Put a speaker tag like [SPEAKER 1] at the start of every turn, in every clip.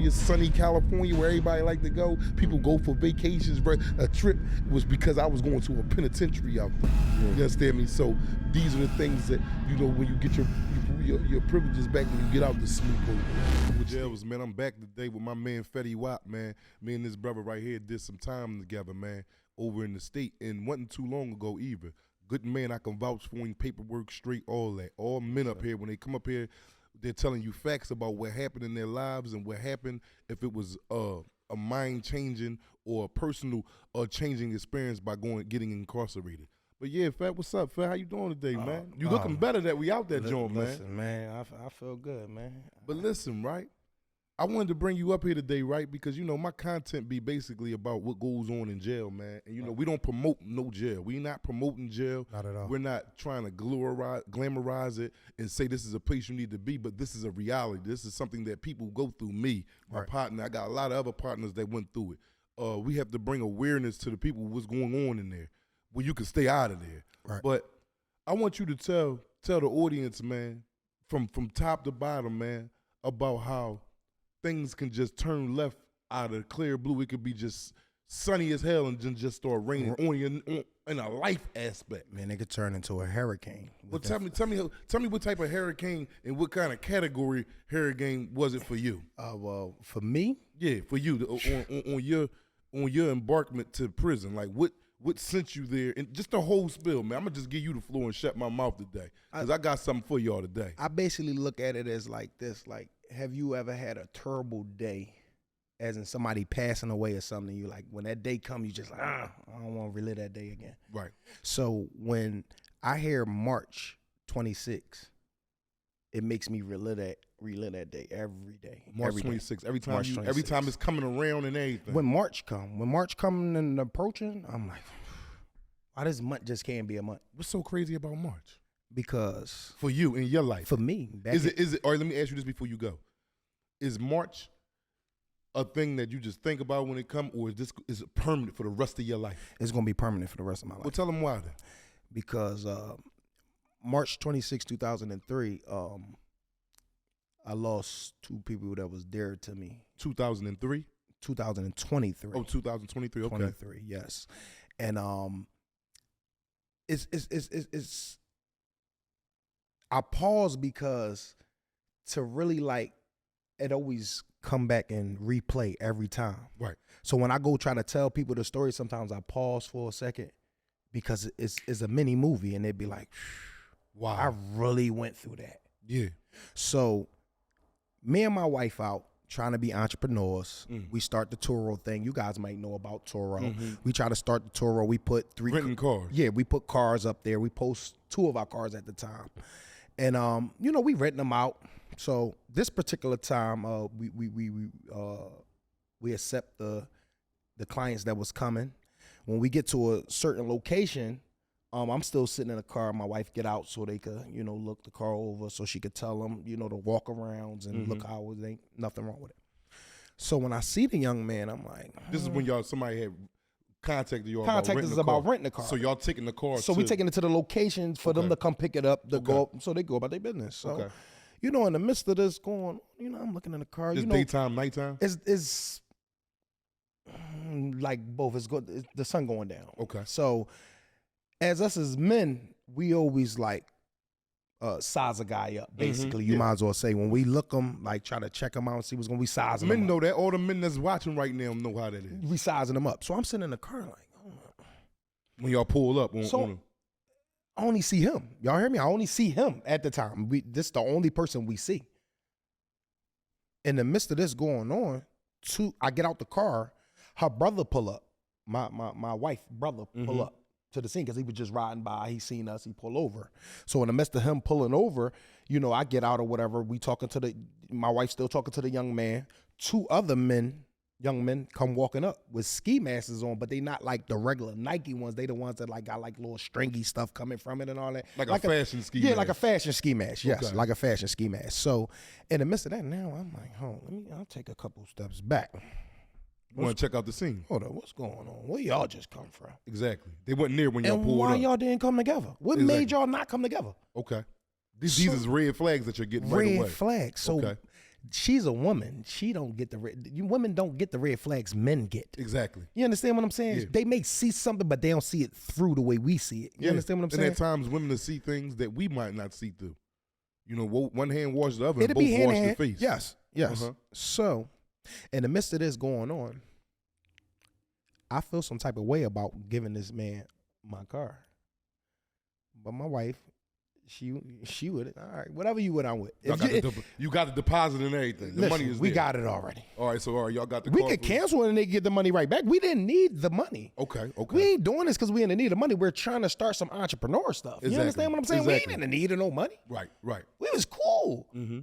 [SPEAKER 1] Sunny California, where everybody like to go. People go for vacations. A trip was because I was going to a penitentiary out there. You understand me? So these are the things that, you know, when you get your privileges back when you get out the snoop over. Jails, man, I'm back today with my man Fettiee, man. Me and this brother right here did some time together, man, over in the state, and wasn't too long ago either. Good man, I can vouch for him, paperwork straight, all that. All men up here, when they come up here, they're telling you facts about what happened in their lives and what happened if it was a mind-changing or a personal changing experience by getting incarcerated. But yeah, Fat, what's up, Fat? How you doing today, man? You looking better that we out there, joint, man.
[SPEAKER 2] Listen, man, I feel good, man.
[SPEAKER 1] But listen, right? I wanted to bring you up here today, right? Because, you know, my content be basically about what goes on in jail, man. And, you know, we don't promote no jail. We not promoting jail.
[SPEAKER 2] Not at all.
[SPEAKER 1] We're not trying to glamorize it and say this is a place you need to be, but this is a reality. This is something that people go through. Me, my partner, I got a lot of other partners that went through it. We have to bring awareness to the people what's going on in there, where you can stay out of there.
[SPEAKER 2] Right.
[SPEAKER 1] But I want you to tell the audience, man, from top to bottom, man, about how things can just turn left out of clear blue. It could be just sunny as hell and then just start raining on you in a life aspect.
[SPEAKER 2] Man, it could turn into a hurricane.
[SPEAKER 1] Well, tell me what type of hurricane and what kind of category hurricane was it for you?
[SPEAKER 2] Well, for me,
[SPEAKER 1] yeah, for you on your embarkment to prison. Like what sent you there? And just the whole spill, man. I'm gonna just give you the floor and shut my mouth today, because I got something for y'all today.
[SPEAKER 2] I basically look at it as like this: like, have you ever had a terrible day, as in somebody passing away or something? You like, when that day comes, you just like, I don't want to relive that day again.
[SPEAKER 1] Right.
[SPEAKER 2] So when I hear March 26, it makes me relive that day every day.
[SPEAKER 1] March 26. Every time it's coming around and everything.
[SPEAKER 2] When March coming and approaching, I'm like, why this month just can't be a month?
[SPEAKER 1] What's so crazy about March?
[SPEAKER 2] Because
[SPEAKER 1] for you in your life,
[SPEAKER 2] for me,
[SPEAKER 1] is it? Or let me ask you this before you go: is March a thing that you just think about when it comes, or is it permanent for the rest of your life?
[SPEAKER 2] It's gonna be permanent for the rest of my life.
[SPEAKER 1] Well, tell them why then.
[SPEAKER 2] Because March 26, 2003, I lost two people that was dear to me.
[SPEAKER 1] 2003?
[SPEAKER 2] 2023.
[SPEAKER 1] Oh, 2023. Okay.
[SPEAKER 2] 23, yes. And it's I pause because to really like it always come back and replay every time.
[SPEAKER 1] Right.
[SPEAKER 2] So when I go try to tell people the story, sometimes I pause for a second because it's a mini movie and they'd be like, wow, I really went through that.
[SPEAKER 1] Yeah.
[SPEAKER 2] So me and my wife out trying to be entrepreneurs. We start the Turo thing. You guys might know about Turo. We try to start the Turo. We put
[SPEAKER 1] renting cars.
[SPEAKER 2] Yeah, we put cars up there. We post 2 of our cars at the time. And you know, we renting them out. So this particular time, we accept the clients that was coming. When we get to a certain location, I'm still sitting in the car. My wife get out so they could, you know, look the car over so she could tell them, you know, the walk arounds and look how it ain't nothing wrong with it. So when I see the young man, I'm like,
[SPEAKER 1] this is when somebody had contacted you
[SPEAKER 2] about renting the car.
[SPEAKER 1] So y'all taking the car.
[SPEAKER 2] So we taking it to the location for them to come pick it up. Go up, so they go about their business. So, you know, in the midst of this going, you know, I'm looking in the car.
[SPEAKER 1] It's daytime, nighttime.
[SPEAKER 2] It's like both. It's good. It's the sun going down.
[SPEAKER 1] Okay.
[SPEAKER 2] So as us as men, we always like size a guy up. Basically, you might as well say when we look them, like try to check them out and see what's going to be sizing.
[SPEAKER 1] Men know that. All the men that's watching right now know how that is.
[SPEAKER 2] We sizing them up. So I'm sitting in the car like,
[SPEAKER 1] when y'all pull up
[SPEAKER 2] I only see him. Y'all hear me? I only see him at the time. This is the only person we see. In the midst of this going on, I get out the car. Her brother pull up. My wife's brother pull up to the scene because he was just riding by. He seen us. He pull over. So in the midst of him pulling over, you know, I get out or whatever. We talking to my wife still talking to the young man. 2 other young men come walking up with ski masks on, but they not like the regular Nike ones. They the ones that like got like little stringy stuff coming from it and all that.
[SPEAKER 1] Like a fashion ski mask.
[SPEAKER 2] Yeah, like a fashion ski mask. Yes, like a fashion ski mask. So in the midst of that, now I'm like, I'll take a couple steps back.
[SPEAKER 1] You want to check out the scene?
[SPEAKER 2] Hold on, what's going on? Where y'all just come from?
[SPEAKER 1] Exactly. They wasn't there when y'all pulled up.
[SPEAKER 2] And why y'all didn't come together? What made y'all not come together?
[SPEAKER 1] Okay. These is red flags that you're getting right away.
[SPEAKER 2] Red flags. So she's a woman. She don't get women don't get the red flags men get.
[SPEAKER 1] Exactly.
[SPEAKER 2] You understand what I'm saying?
[SPEAKER 1] Yeah.
[SPEAKER 2] They may see something, but they don't see it through the way we see it. You understand what I'm saying?
[SPEAKER 1] And at times women will see things that we might not see through. You know, one hand washes the other, and
[SPEAKER 2] It'll
[SPEAKER 1] both
[SPEAKER 2] be hand
[SPEAKER 1] wash
[SPEAKER 2] in
[SPEAKER 1] the
[SPEAKER 2] hand.
[SPEAKER 1] face.
[SPEAKER 2] Yes. So, in the midst of this going on, I feel some type of way about giving this man my car. But my wife, she would, all right, whatever you would, I'm with.
[SPEAKER 1] You got the deposit and everything. The money is there.
[SPEAKER 2] We got it already.
[SPEAKER 1] All right, y'all got the
[SPEAKER 2] We
[SPEAKER 1] car.
[SPEAKER 2] could cancel it and they get the money right back. We didn't need the money.
[SPEAKER 1] Okay.
[SPEAKER 2] We ain't doing this because we in the need of money. We're trying to start some entrepreneur stuff.
[SPEAKER 1] Exactly.
[SPEAKER 2] You understand what I'm saying?
[SPEAKER 1] Exactly.
[SPEAKER 2] We ain't in the need of no money.
[SPEAKER 1] Right.
[SPEAKER 2] We was cool.
[SPEAKER 1] Mm-hmm.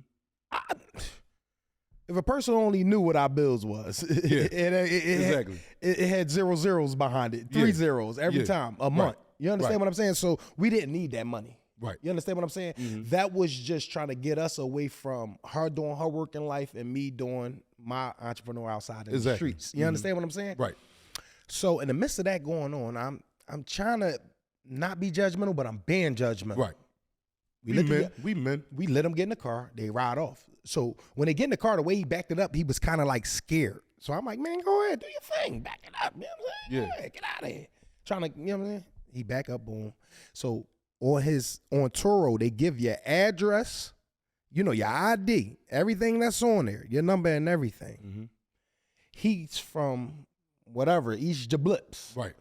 [SPEAKER 2] If a person only knew what our bills was,
[SPEAKER 1] Exactly.
[SPEAKER 2] It had 0 zeros behind it, 3 zeros every time a month. You understand what I'm saying? So we didn't need that money.
[SPEAKER 1] Right.
[SPEAKER 2] You understand what I'm saying?
[SPEAKER 1] Mm-hmm.
[SPEAKER 2] That was just trying to get us away from her doing her work in life and me doing my entrepreneur outside in the streets. You understand what I'm saying?
[SPEAKER 1] Right.
[SPEAKER 2] So in the midst of that going on, I'm trying to not be judgmental, but I'm being judgmental.
[SPEAKER 1] Right. We men.
[SPEAKER 2] We let them get in the car. They ride off. So when they get in the car, the way he backed it up, he was kind of like scared. So I'm like, man, go ahead, do your thing, back it up. You know what I'm saying?
[SPEAKER 1] Yeah.
[SPEAKER 2] Go ahead, get out of here. Trying to, you know what I'm saying? He back up, boom. So on Turo, they give you address, you know, your ID, everything that's on there, your number and everything.
[SPEAKER 1] Mm-hmm.
[SPEAKER 2] He's from whatever, East Jablips.
[SPEAKER 1] Right.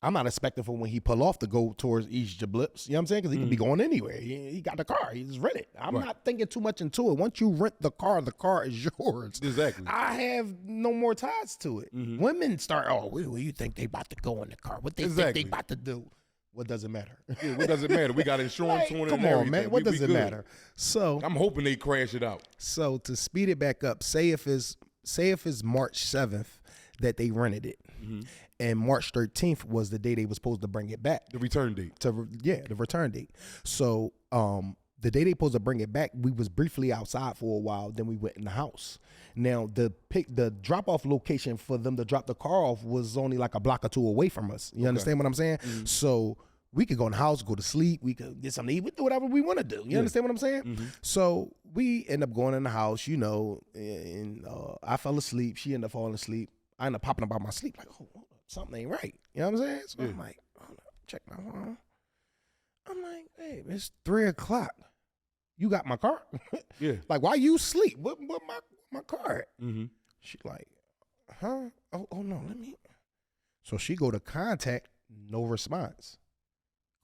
[SPEAKER 2] I'm not expecting for when he pull off to go towards East Jablips. You know what I'm saying? Because he could be going anywhere. He got the car. He just rent it. I'm not thinking too much into it. Once you rent the car is yours.
[SPEAKER 1] Exactly.
[SPEAKER 2] I have no more ties to it.
[SPEAKER 1] Mm-hmm.
[SPEAKER 2] Women start, what do you think they about to go in the car? What they think they about to do? What does it matter?
[SPEAKER 1] Yeah, what does it matter? We got insurance on it.
[SPEAKER 2] Come
[SPEAKER 1] and
[SPEAKER 2] on,
[SPEAKER 1] everything.
[SPEAKER 2] man. What does it matter? So
[SPEAKER 1] I'm hoping they crash it out.
[SPEAKER 2] So to speed it back up, say if it's March 7th that they rented it.
[SPEAKER 1] Mm-hmm.
[SPEAKER 2] And March 13th was the day they were supposed to bring it back.
[SPEAKER 1] The return date.
[SPEAKER 2] The return date. So the day they supposed to bring it back, we was briefly outside for a while. Then we went in the house. Now the drop off location for them to drop the car off was only like a block or two away from us. You understand what I'm saying? Mm-hmm. So we could go in the house, go to sleep. We could get something to eat. We do whatever we want to do. You understand what I'm saying? Mm-hmm. So we end up going in the house, you know, and I fell asleep. She ended up falling asleep. I ended up popping up out my sleep like, something ain't right. You know what I'm saying? So I'm like, check my phone. I'm like, babe, it's 3:00. You got my car?
[SPEAKER 1] Yeah.
[SPEAKER 2] Like, why you sleep? What my car at?
[SPEAKER 1] Mm-hmm.
[SPEAKER 2] She like, huh? Oh no, let me. So she go to contact, no response.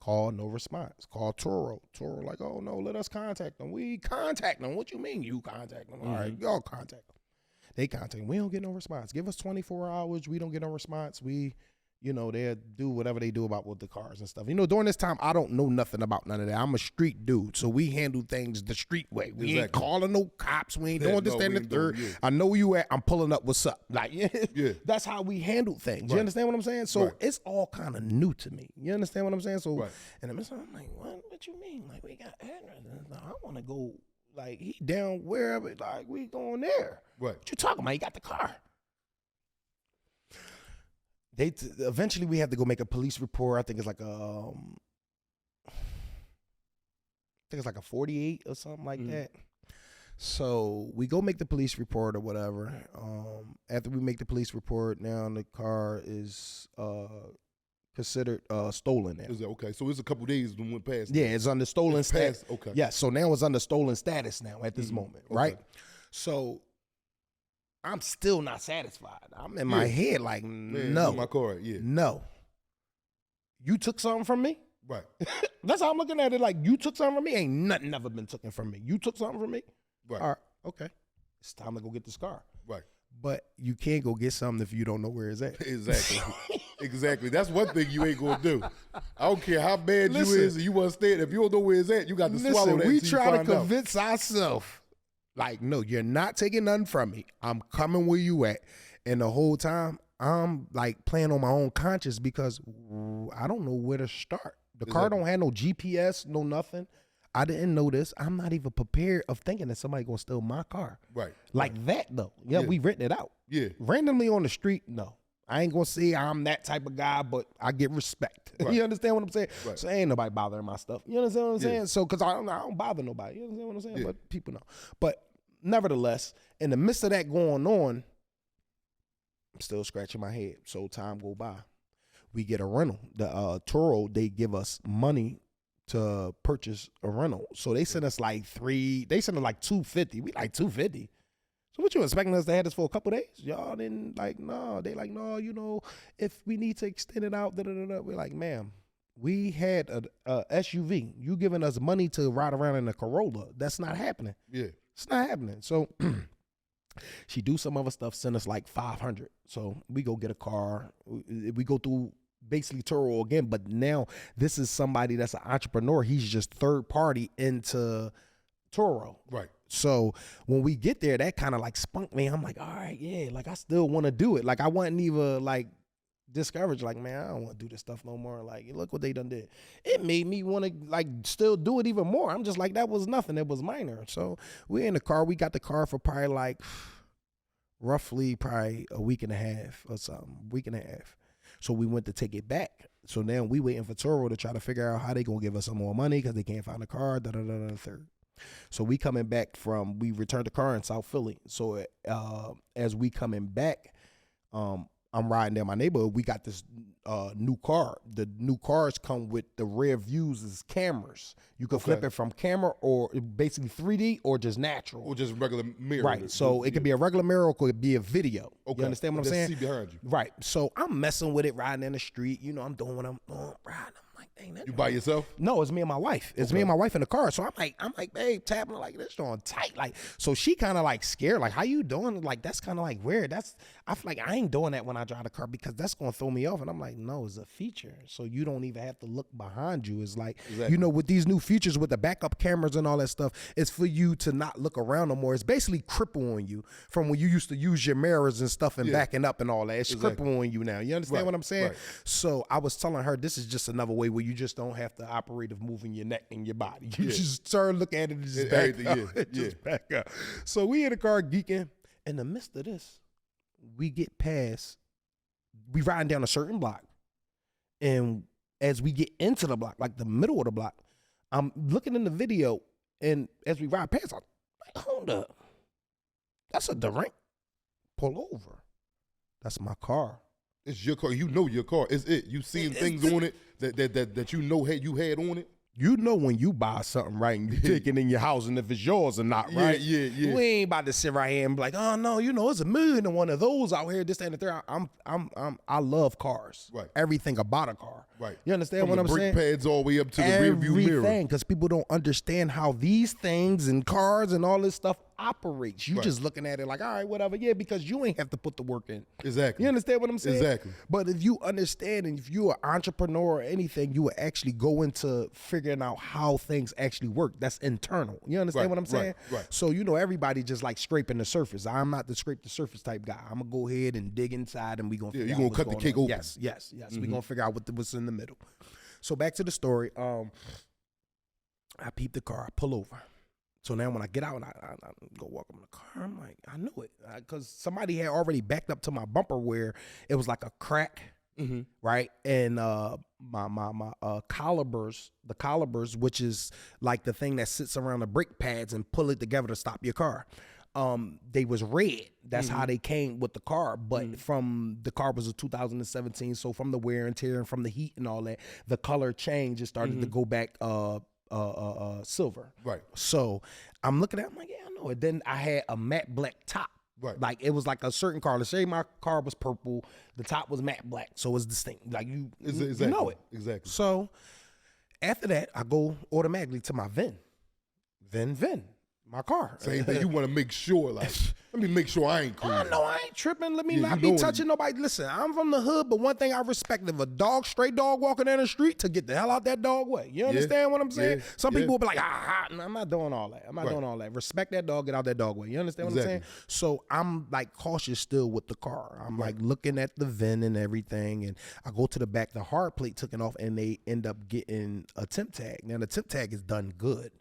[SPEAKER 2] Call, no response. Call Turo. Turo like, oh no, let us contact them. We contact them. What you mean you contact them? All right, y'all contact them. They contact them. We don't get no response. Give us 24 hours. We don't get no response. We, you know, they'll do whatever they do about with the cars and stuff. You know, during this time, I don't know nothing about none of that. I'm a street dude, so we handle things the street way. We ain't calling no cops. We ain't doing this, that, and the third. I know where you at. I'm pulling up. What's up? Like, that's how we handle things. You understand what I'm saying? So it's all kind of new to me. You understand what I'm saying? So, and I'm like, what you mean? Like, we got addresses. I want to go. Like, he down wherever, like, we going there.
[SPEAKER 1] Right.
[SPEAKER 2] What you talking about? He got the car. Eventually we have to go make a police report. I think it's like a 48 or something like that. So we go make the police report or whatever. After we make the police report, now the car is considered stolen now.
[SPEAKER 1] Is it okay? So it's a couple days when went past.
[SPEAKER 2] Yeah, it's under stolen status.
[SPEAKER 1] Okay.
[SPEAKER 2] Yeah, so now it's under stolen status now at this moment, right? So I'm still not satisfied. I'm in my head like, no.
[SPEAKER 1] My car,
[SPEAKER 2] No. You took something from me?
[SPEAKER 1] Right.
[SPEAKER 2] That's how I'm looking at it. Like, you took something from me? Ain't nothing ever been taken from me. You took something from me?
[SPEAKER 1] Right.
[SPEAKER 2] All right, okay. It's time to go get this car.
[SPEAKER 1] Right.
[SPEAKER 2] But you can't go get something if you don't know where it's at.
[SPEAKER 1] Exactly. Exactly. That's one thing you ain't gonna do. I don't care how bad you is and you want to stay. If you don't know where it's at, you got to swallow that.
[SPEAKER 2] We try to convince ourselves, like, no, you're not taking nothing from me. I'm coming where you at. And the whole time, I'm like playing on my own conscience because I don't know where to start. The car don't have no GPS, no nothing. I didn't know this. I'm not even prepared of thinking that somebody gonna steal my car.
[SPEAKER 1] Right.
[SPEAKER 2] Like that though. Yeah, we renting it out.
[SPEAKER 1] Yeah.
[SPEAKER 2] Randomly on the street, no. I ain't gonna say I'm that type of guy, but I get respect. Right. You understand what I'm saying? Right. So ain't nobody bothering my stuff. You understand what I'm saying? So, cause I don't bother nobody. You understand what I'm saying? But people know. But nevertheless, in the midst of that going on, I'm still scratching my head. So time go by. We get a rental. The Turo, they give us money to purchase a rental. So they sent us like $250. We like $250. So what you expecting us to have this for a couple days? Y'all didn't like, no. They like, no, you know, if we need to extend it out, da-da-da-da. We're like, ma'am, we had a SUV. You giving us money to ride around in a Corolla. That's not happening.
[SPEAKER 1] Yeah.
[SPEAKER 2] It's not happening. So she do some other stuff, send us like $500. So we go get a car. We go through basically Turo again, but now this is somebody that's an entrepreneur. He's just third party into Turo.
[SPEAKER 1] Right.
[SPEAKER 2] So when we get there, that kind of like spunked me. I'm like, all right, yeah, like I still want to do it. Like I wasn't even like discouraged, like, man, I don't want to do this stuff no more. Like, look what they done did. It made me want to like still do it even more. I'm just like, that was nothing. It was minor. So we're in the car. We got the car for probably like roughly probably a week and a half or something, week and a half. So we went to take it back. So now we waiting for Turo to try to figure out how they gonna give us some more money because they can't find the car, third. So we coming back we returned the car in South Philly. So as we coming back, I'm riding down my neighborhood. We got this new car. The new cars come with the rear views as cameras. You can flip it from camera or basically 3D or just natural.
[SPEAKER 1] Or just regular mirror.
[SPEAKER 2] Right. So it could be a regular mirror or it could be a video.
[SPEAKER 1] Okay.
[SPEAKER 2] You understand what I'm saying?
[SPEAKER 1] See behind you.
[SPEAKER 2] Right. So I'm messing with it, riding in the street. You know, I'm doing what I'm doing, riding. I'm like, dang,
[SPEAKER 1] you by yourself?
[SPEAKER 2] No, it's me and my wife. It's me and my wife in the car. So I'm like, babe, tapping her like this on tight. Like, so she kind of like scared. Like, how you doing? Like, that's kind of like weird. I feel like I ain't doing that when I drive the car because that's going to throw me off. And I'm like, no, it's a feature. So you don't even have to look behind you. It's like, you know, with these new features with the backup cameras and all that stuff, it's for you to not look around no more. It's basically crippling you from when you used to use your mirrors and stuff and backing up and all that. It's crippling you now. You understand what I'm saying? Right. So I was telling her, this is just another way where you just don't have to operate of moving your neck and your body. You just turn, look at it, and just back up. Just back up. So we in the car geeking. In the midst of this, we riding down a certain block. And as we get into the block, like the middle of the block, I'm looking in the video, and as we ride past, I'm like, hold up. That's a Durant. Pull over. That's my car.
[SPEAKER 1] It's your car. You know your car. It's it. You seeing things on it that you know you had on it.
[SPEAKER 2] You know when you buy something, right, and you take it in your house, and if it's yours or not, right?
[SPEAKER 1] Yeah.
[SPEAKER 2] We ain't about to sit right here and be like, oh no, you know, it's a million and one of those out here, this, that, and the third. I love cars. Right. Everything about a car. Right. You understand what I'm saying?
[SPEAKER 1] From the brake pads all the way up to the rear view mirror.
[SPEAKER 2] Everything, because people don't understand how these things and cars and all this stuff operates. You just looking at it like, all right, whatever. Yeah, because you ain't have to put the work in.
[SPEAKER 1] Exactly.
[SPEAKER 2] You understand what I'm saying?
[SPEAKER 1] Exactly.
[SPEAKER 2] But if you understand, and if you're an entrepreneur or anything, you will actually go into figuring out how things actually work. That's internal. You understand what I'm saying?
[SPEAKER 1] Right.
[SPEAKER 2] So, you know, everybody just like scraping the surface. I'm not the scrape the surface type guy. I'm going to go ahead and dig inside, and we're going to figure out what's going on.
[SPEAKER 1] You're going to cut the cake open.
[SPEAKER 2] Yes. We're going to figure out what's in the middle. So back to the story. I peep the car. I pull over. So now when I get out and I go walk up in the car, I'm like, I knew it. Because somebody had already backed up to my bumper where it was like a crack, right? And my calibers, which is like the thing that sits around the brake pads and pull it together to stop your car. They was red. That's how they came with the car. But from the car was a 2017, so from the wear and tear and from the heat and all that, the color changed. It started to go back silver. Right. So I'm looking at it, I'm like, yeah, I know it. Then I had a matte black top. Right. Like it was like a certain car. Let's say my car was purple, the top was matte black. So it's distinct. Like you know it. Exactly. So after that, I go automatically to my VIN. My car.
[SPEAKER 1] Same thing. You want to make sure, like, let me make sure I ain't crazy.
[SPEAKER 2] Oh, no, I ain't tripping. Let me not be touching nobody. Listen, I'm from the hood, but one thing I respect, if a stray dog walking down the street, to get the hell out that dog way. You understand what I'm saying? Some people will be like, I'm not doing all that. I'm not doing all that. Respect that dog, get out that dog way. You understand what I'm saying? So I'm like cautious still with the car. I'm like looking at the VIN and everything, and I go to the back, the hard plate taken off, and they end up getting a temp tag. Now the temp tag is done good.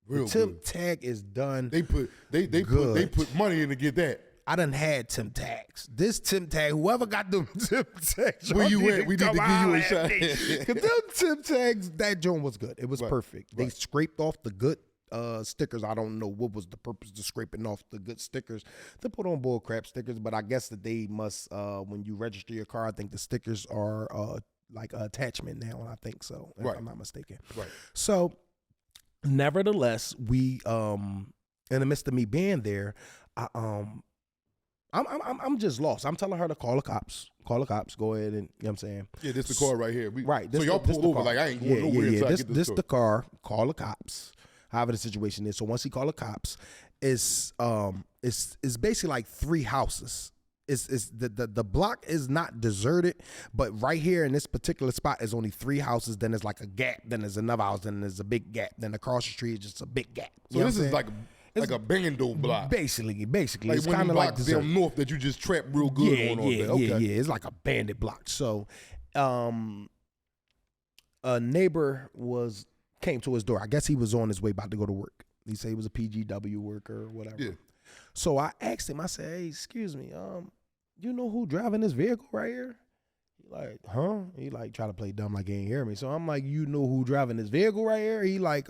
[SPEAKER 2] The temp tag is done.
[SPEAKER 1] They put money in to get that.
[SPEAKER 2] I done had temp tags. This temp tag, whoever got them temp tags,
[SPEAKER 1] where you at? We need to give you a shot.
[SPEAKER 2] Because them temp tags, that joint was good. It was perfect. They scraped off the good stickers. I don't know what was the purpose of scraping off the good stickers to put on bull crap stickers, but I guess that they must, when you register your car, I think the stickers are like an attachment now, and I think so, if I'm not mistaken.
[SPEAKER 1] Right.
[SPEAKER 2] So, nevertheless, we in the midst of me being there, I'm just lost. I'm telling her to call the cops. Go ahead and, you know what I'm saying?
[SPEAKER 1] Yeah, this the car right here. So y'all pulled over like I ain't going nowhere until I get this car.
[SPEAKER 2] The car. Call the cops. However the situation is. So once he called the cops, it's basically like 3 houses. It's the block is not deserted, but right here in this particular spot is only 3 houses. Then there's like a gap. Then there's another house. Then there's a big gap. Then across the street is just a big gap.
[SPEAKER 1] So this is like a bando block.
[SPEAKER 2] Basically.
[SPEAKER 1] Like
[SPEAKER 2] It's kind of like
[SPEAKER 1] down north that you just trap real good on all day. Okay.
[SPEAKER 2] Yeah. It's like a bandit block. So, a neighbor came to his door. I guess he was on his way about to go to work. He said he was a PGW worker or whatever.
[SPEAKER 1] Yeah.
[SPEAKER 2] So I asked him. I said, "Hey, excuse me. You know who driving this vehicle right here?" He like, "Huh?" He like try to play dumb like he ain't hear me. So I'm like, "You know who driving this vehicle right here?" He like,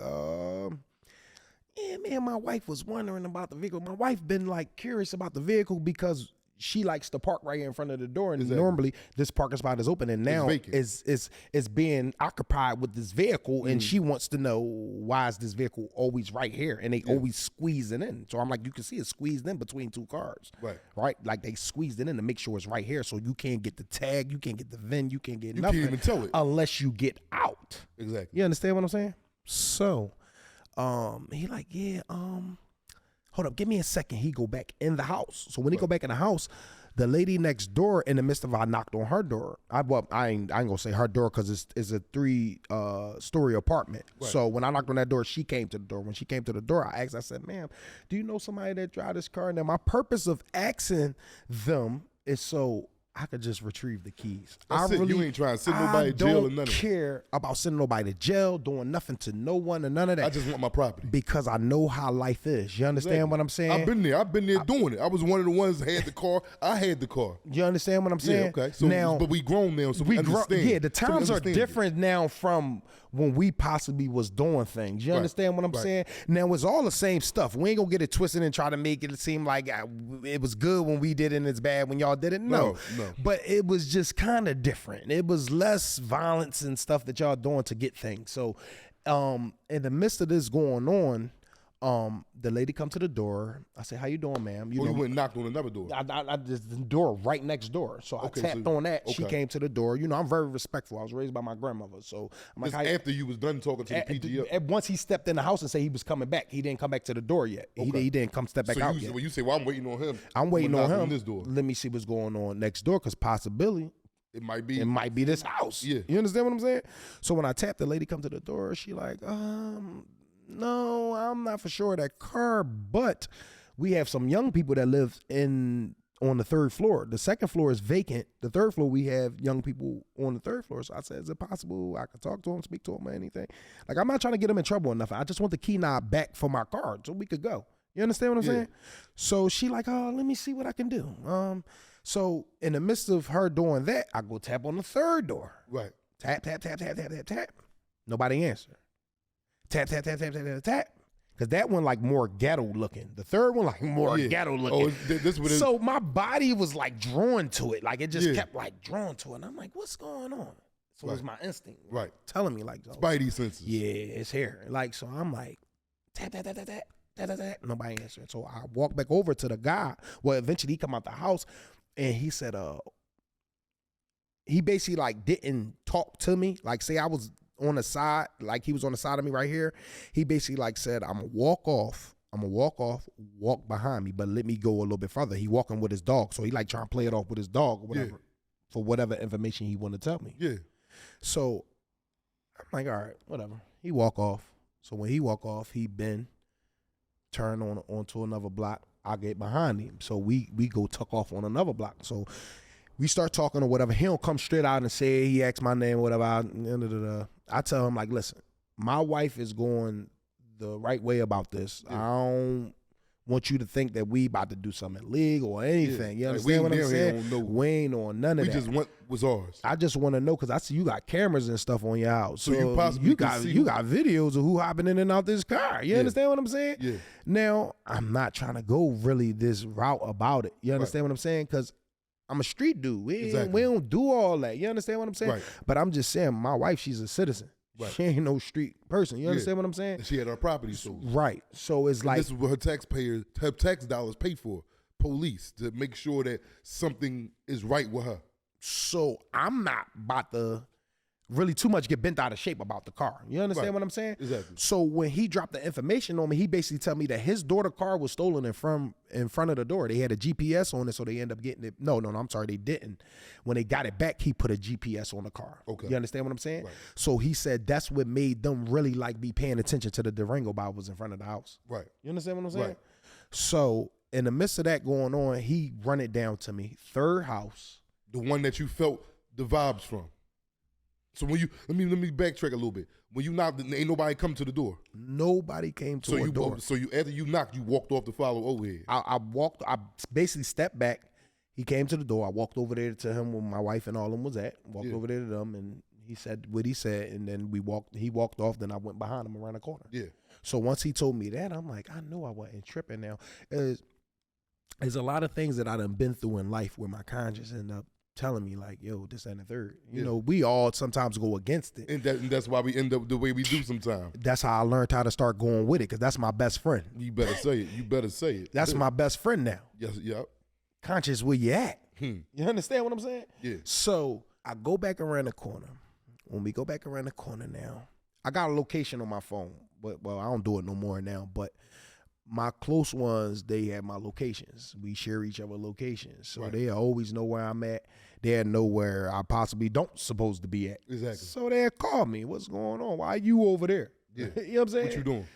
[SPEAKER 2] yeah, man, my wife was wondering about the vehicle. My wife been like curious about the vehicle because she likes to park right here in front of the door, and normally this parking spot is open, and now it's being occupied with this vehicle, and she wants to know why is this vehicle always right here, and they always squeeze it in. So I'm like, you can see it squeezed in between 2 cars, right? Like they squeezed it in to make sure it's right here, so you can't get the tag, you can't get the VIN, you can't get nothing.
[SPEAKER 1] You can't even tell it
[SPEAKER 2] unless you get out.
[SPEAKER 1] Exactly.
[SPEAKER 2] You understand what I'm saying? So. He like, yeah, hold up, give me a second. He go back in the house. So when he go back in the house, the lady next door, in the midst of I knocked on her door. I ain't gonna say her door because it's a 3-story apartment. Right. So when I knocked on that door, she came to the door. When she came to the door, I asked, I said, "Ma'am, do you know somebody that drive this car?" Now my purpose of asking them is so I could just retrieve the keys.
[SPEAKER 1] You ain't trying to send nobody to jail or nothing.
[SPEAKER 2] I don't care about sending nobody to jail, doing nothing to no one or none of that.
[SPEAKER 1] I just want my property.
[SPEAKER 2] Because I know how life is. You understand what I'm saying?
[SPEAKER 1] I've been there doing it. I was one of the ones that had the car. I had the car.
[SPEAKER 2] You understand what I'm saying?
[SPEAKER 1] Yeah, okay. So now, but we grown now, so we understand.
[SPEAKER 2] Yeah, the times are different now from when we possibly was doing things. You understand what I'm saying? Now, it's all the same stuff. We ain't gonna get it twisted and try to make it seem like it was good when we did it and it's bad when y'all did it. No. But it was just kind of different. It was less violence and stuff that y'all doing to get things. So in the midst of this going on, the lady come to the door. I say, "How you doing, ma'am?"
[SPEAKER 1] You went and knocked on another door.
[SPEAKER 2] I just the door right next door. So I tapped on that. She came to the door. You know, I'm very respectful. I was raised by my grandmother. So I'm like,
[SPEAKER 1] after you was done talking to the PGL.
[SPEAKER 2] Once he stepped in the house and said he was coming back, he didn't come back to the door yet. He didn't come step back out yet.
[SPEAKER 1] When you say, "Well, I'm waiting on him,"
[SPEAKER 2] I'm waiting on him.
[SPEAKER 1] This door.
[SPEAKER 2] Let me see what's going on next door, because possibility.
[SPEAKER 1] It might be
[SPEAKER 2] this house.
[SPEAKER 1] Yeah.
[SPEAKER 2] You understand what I'm saying? So when I tapped, the lady come to the door. She like, no, I'm not for sure of that car, but we have some young people that live on the 3rd floor. The 2nd floor is vacant. The 3rd floor, we have young people on the 3rd floor. So I said, is it possible I could talk to him, speak to him or anything? Like, I'm not trying to get him in trouble or nothing. I just want the key knob back for my car so we could go. You understand what I'm saying? So she like, let me see what I can do. So in the midst of her doing that, I go tap on the 3rd door.
[SPEAKER 1] Right.
[SPEAKER 2] Tap, tap, tap, tap, tap, tap, tap. Nobody answer. Tap, tap, tap, tap, tap, tap, tap. Because that one like more ghetto looking. The 3rd one like more ghetto looking. So my body was like drawn to it. Like it just kept like drawn to it. And I'm like, what's going on? So it was my instinct.
[SPEAKER 1] Right.
[SPEAKER 2] Telling me like,
[SPEAKER 1] Spidey senses.
[SPEAKER 2] Yeah, it's here. Like, so I'm like, tap, tap, tap, tap, tap, tap, tap, tap. Nobody answering. So I walk back over to the guy. Well, eventually he come out the house and he said, he basically like didn't talk to me. Like say I was on the side, like he was on the side of me right here. He basically like said, I'm gonna walk off, walk behind me, but let me go a little bit further. He walking with his dog. So he like trying to play it off with his dog or whatever for whatever information he want to tell me.
[SPEAKER 1] Yeah.
[SPEAKER 2] So I'm like, all right, whatever. He walk off. So when he walk off, he bend, turn onto another block. I get behind him. So we go tuck off on another block. So we start talking or whatever. He don't come straight out and say, he asked my name or whatever. I tell him like, listen, my wife is going the right way about this. Yeah. I don't want you to think that we about to do something illegal or anything. You understand what I'm saying? We ain't on none of that.
[SPEAKER 1] We just want what's ours.
[SPEAKER 2] I just want to know, because I see you got cameras and stuff on your house.
[SPEAKER 1] So you possibly
[SPEAKER 2] you got videos of who hopping in and out this car. You understand what I'm saying?
[SPEAKER 1] Yeah.
[SPEAKER 2] Now, I'm not trying to go really this route about it. You understand what I'm saying? Because I'm a street dude. We don't do all that. You understand what I'm saying?
[SPEAKER 1] Right.
[SPEAKER 2] But I'm just saying, my wife, she's a citizen. Right. She ain't no street person. You understand what I'm saying?
[SPEAKER 1] And she had her property sold.
[SPEAKER 2] Right. So it's like,
[SPEAKER 1] this is what her tax dollars pay for. Police, to make sure that something is right with her.
[SPEAKER 2] So I'm not about to really too much get bent out of shape about the car. You understand what I'm saying?
[SPEAKER 1] Exactly.
[SPEAKER 2] So when he dropped the information on me, he basically told me that his daughter's car was stolen in front of the door. They had a GPS on it, so they end up getting it. No, I'm sorry, they didn't. When they got it back, he put a GPS on the car.
[SPEAKER 1] Okay.
[SPEAKER 2] You understand what I'm saying?
[SPEAKER 1] Right.
[SPEAKER 2] So he said that's what made them really like be paying attention to the Durango Bob was in front of the house.
[SPEAKER 1] Right.
[SPEAKER 2] You understand what I'm saying?
[SPEAKER 1] Right.
[SPEAKER 2] So in the midst of that going on, he run it down to me. Third house.
[SPEAKER 1] The one that you felt the vibes from. So when you let me backtrack a little bit. When you knocked, ain't nobody come to the door.
[SPEAKER 2] Nobody came to the door.
[SPEAKER 1] So after you knocked, you walked off to follow overhead.
[SPEAKER 2] I basically stepped back. He came to the door. I walked over there to him where my wife and all of them was at. Walked over there to them, and he said what he said, and then he walked off. Then I went behind him around the corner.
[SPEAKER 1] Yeah.
[SPEAKER 2] So once he told me that, I'm like, I knew I wasn't tripping now. There's a lot of things that I done been through in life where my conscience end up telling me like, yo, this and the third. You know, we all sometimes go against it.
[SPEAKER 1] And that's why we end up the way we do sometimes.
[SPEAKER 2] That's how I learned how to start going with it, because that's my best friend.
[SPEAKER 1] You better say it.
[SPEAKER 2] That's my best friend now.
[SPEAKER 1] Yes, yep.
[SPEAKER 2] Conscious, where you at? You understand what I'm saying?
[SPEAKER 1] Yeah.
[SPEAKER 2] So I go back around the corner. When we go back around the corner now, I got a location on my phone, but I don't do it no more now. But my close ones, they have my locations. We share each other locations, so they always know where I'm at. They know where I possibly don't supposed to be at.
[SPEAKER 1] Exactly.
[SPEAKER 2] So they call me. What's going on? Why are you over there?
[SPEAKER 1] Yeah.
[SPEAKER 2] You know what I'm saying?
[SPEAKER 1] What you doing?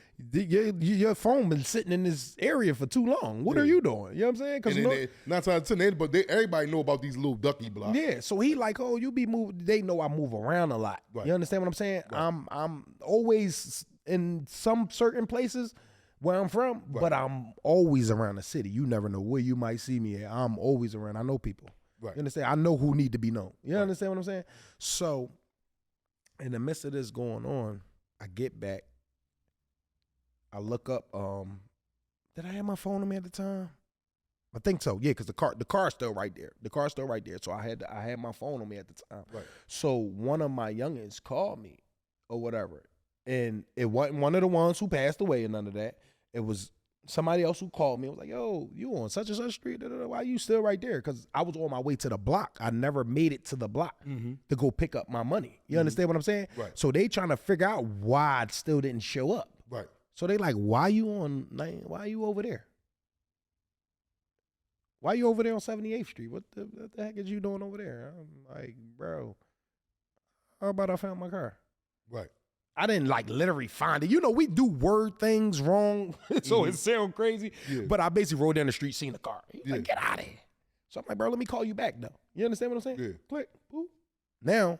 [SPEAKER 2] Your phone been sitting in this area for too long. What are you doing? You know what I'm saying? Because
[SPEAKER 1] not trying to tell but everybody know about these little ducky blocks.
[SPEAKER 2] Yeah, so he like, oh, you be moving. They know I move around a lot. Right. You understand what I'm saying? Right. I'm always in some certain places where I'm from, but I'm always around the city. You never know where you might see me at. I'm always around. I know people. Right. You understand? I know who need to be known. You understand what I'm saying? So in the midst of this going on, I get back. I look up, did I have my phone on me at the time? I think so, yeah, because the car's still right there. The car's still right there. So I had my phone on me at the time. Right. So one of my youngins called me or whatever. And it wasn't one of the ones who passed away and none of that. It was somebody else who called me. I was like, yo, you on such and such street? Why you still right there? Because I was on my way to the block. I never made it to the block to go pick up my money. You understand what I'm saying? Right. So they trying to figure out why I still didn't show up. Right. So they like, why you over there? Why you over there on 78th Street? What the heck is you doing over there? I'm like, bro, how about I found my car? Right. I didn't like literally find it. You know, we do word things wrong, so it sounds crazy. Yeah. But I basically rode down the street, seen the car. He's like, get out of here. So I'm like, bro, let me call you back though. You understand what I'm saying? Yeah. Click. Boop. Now,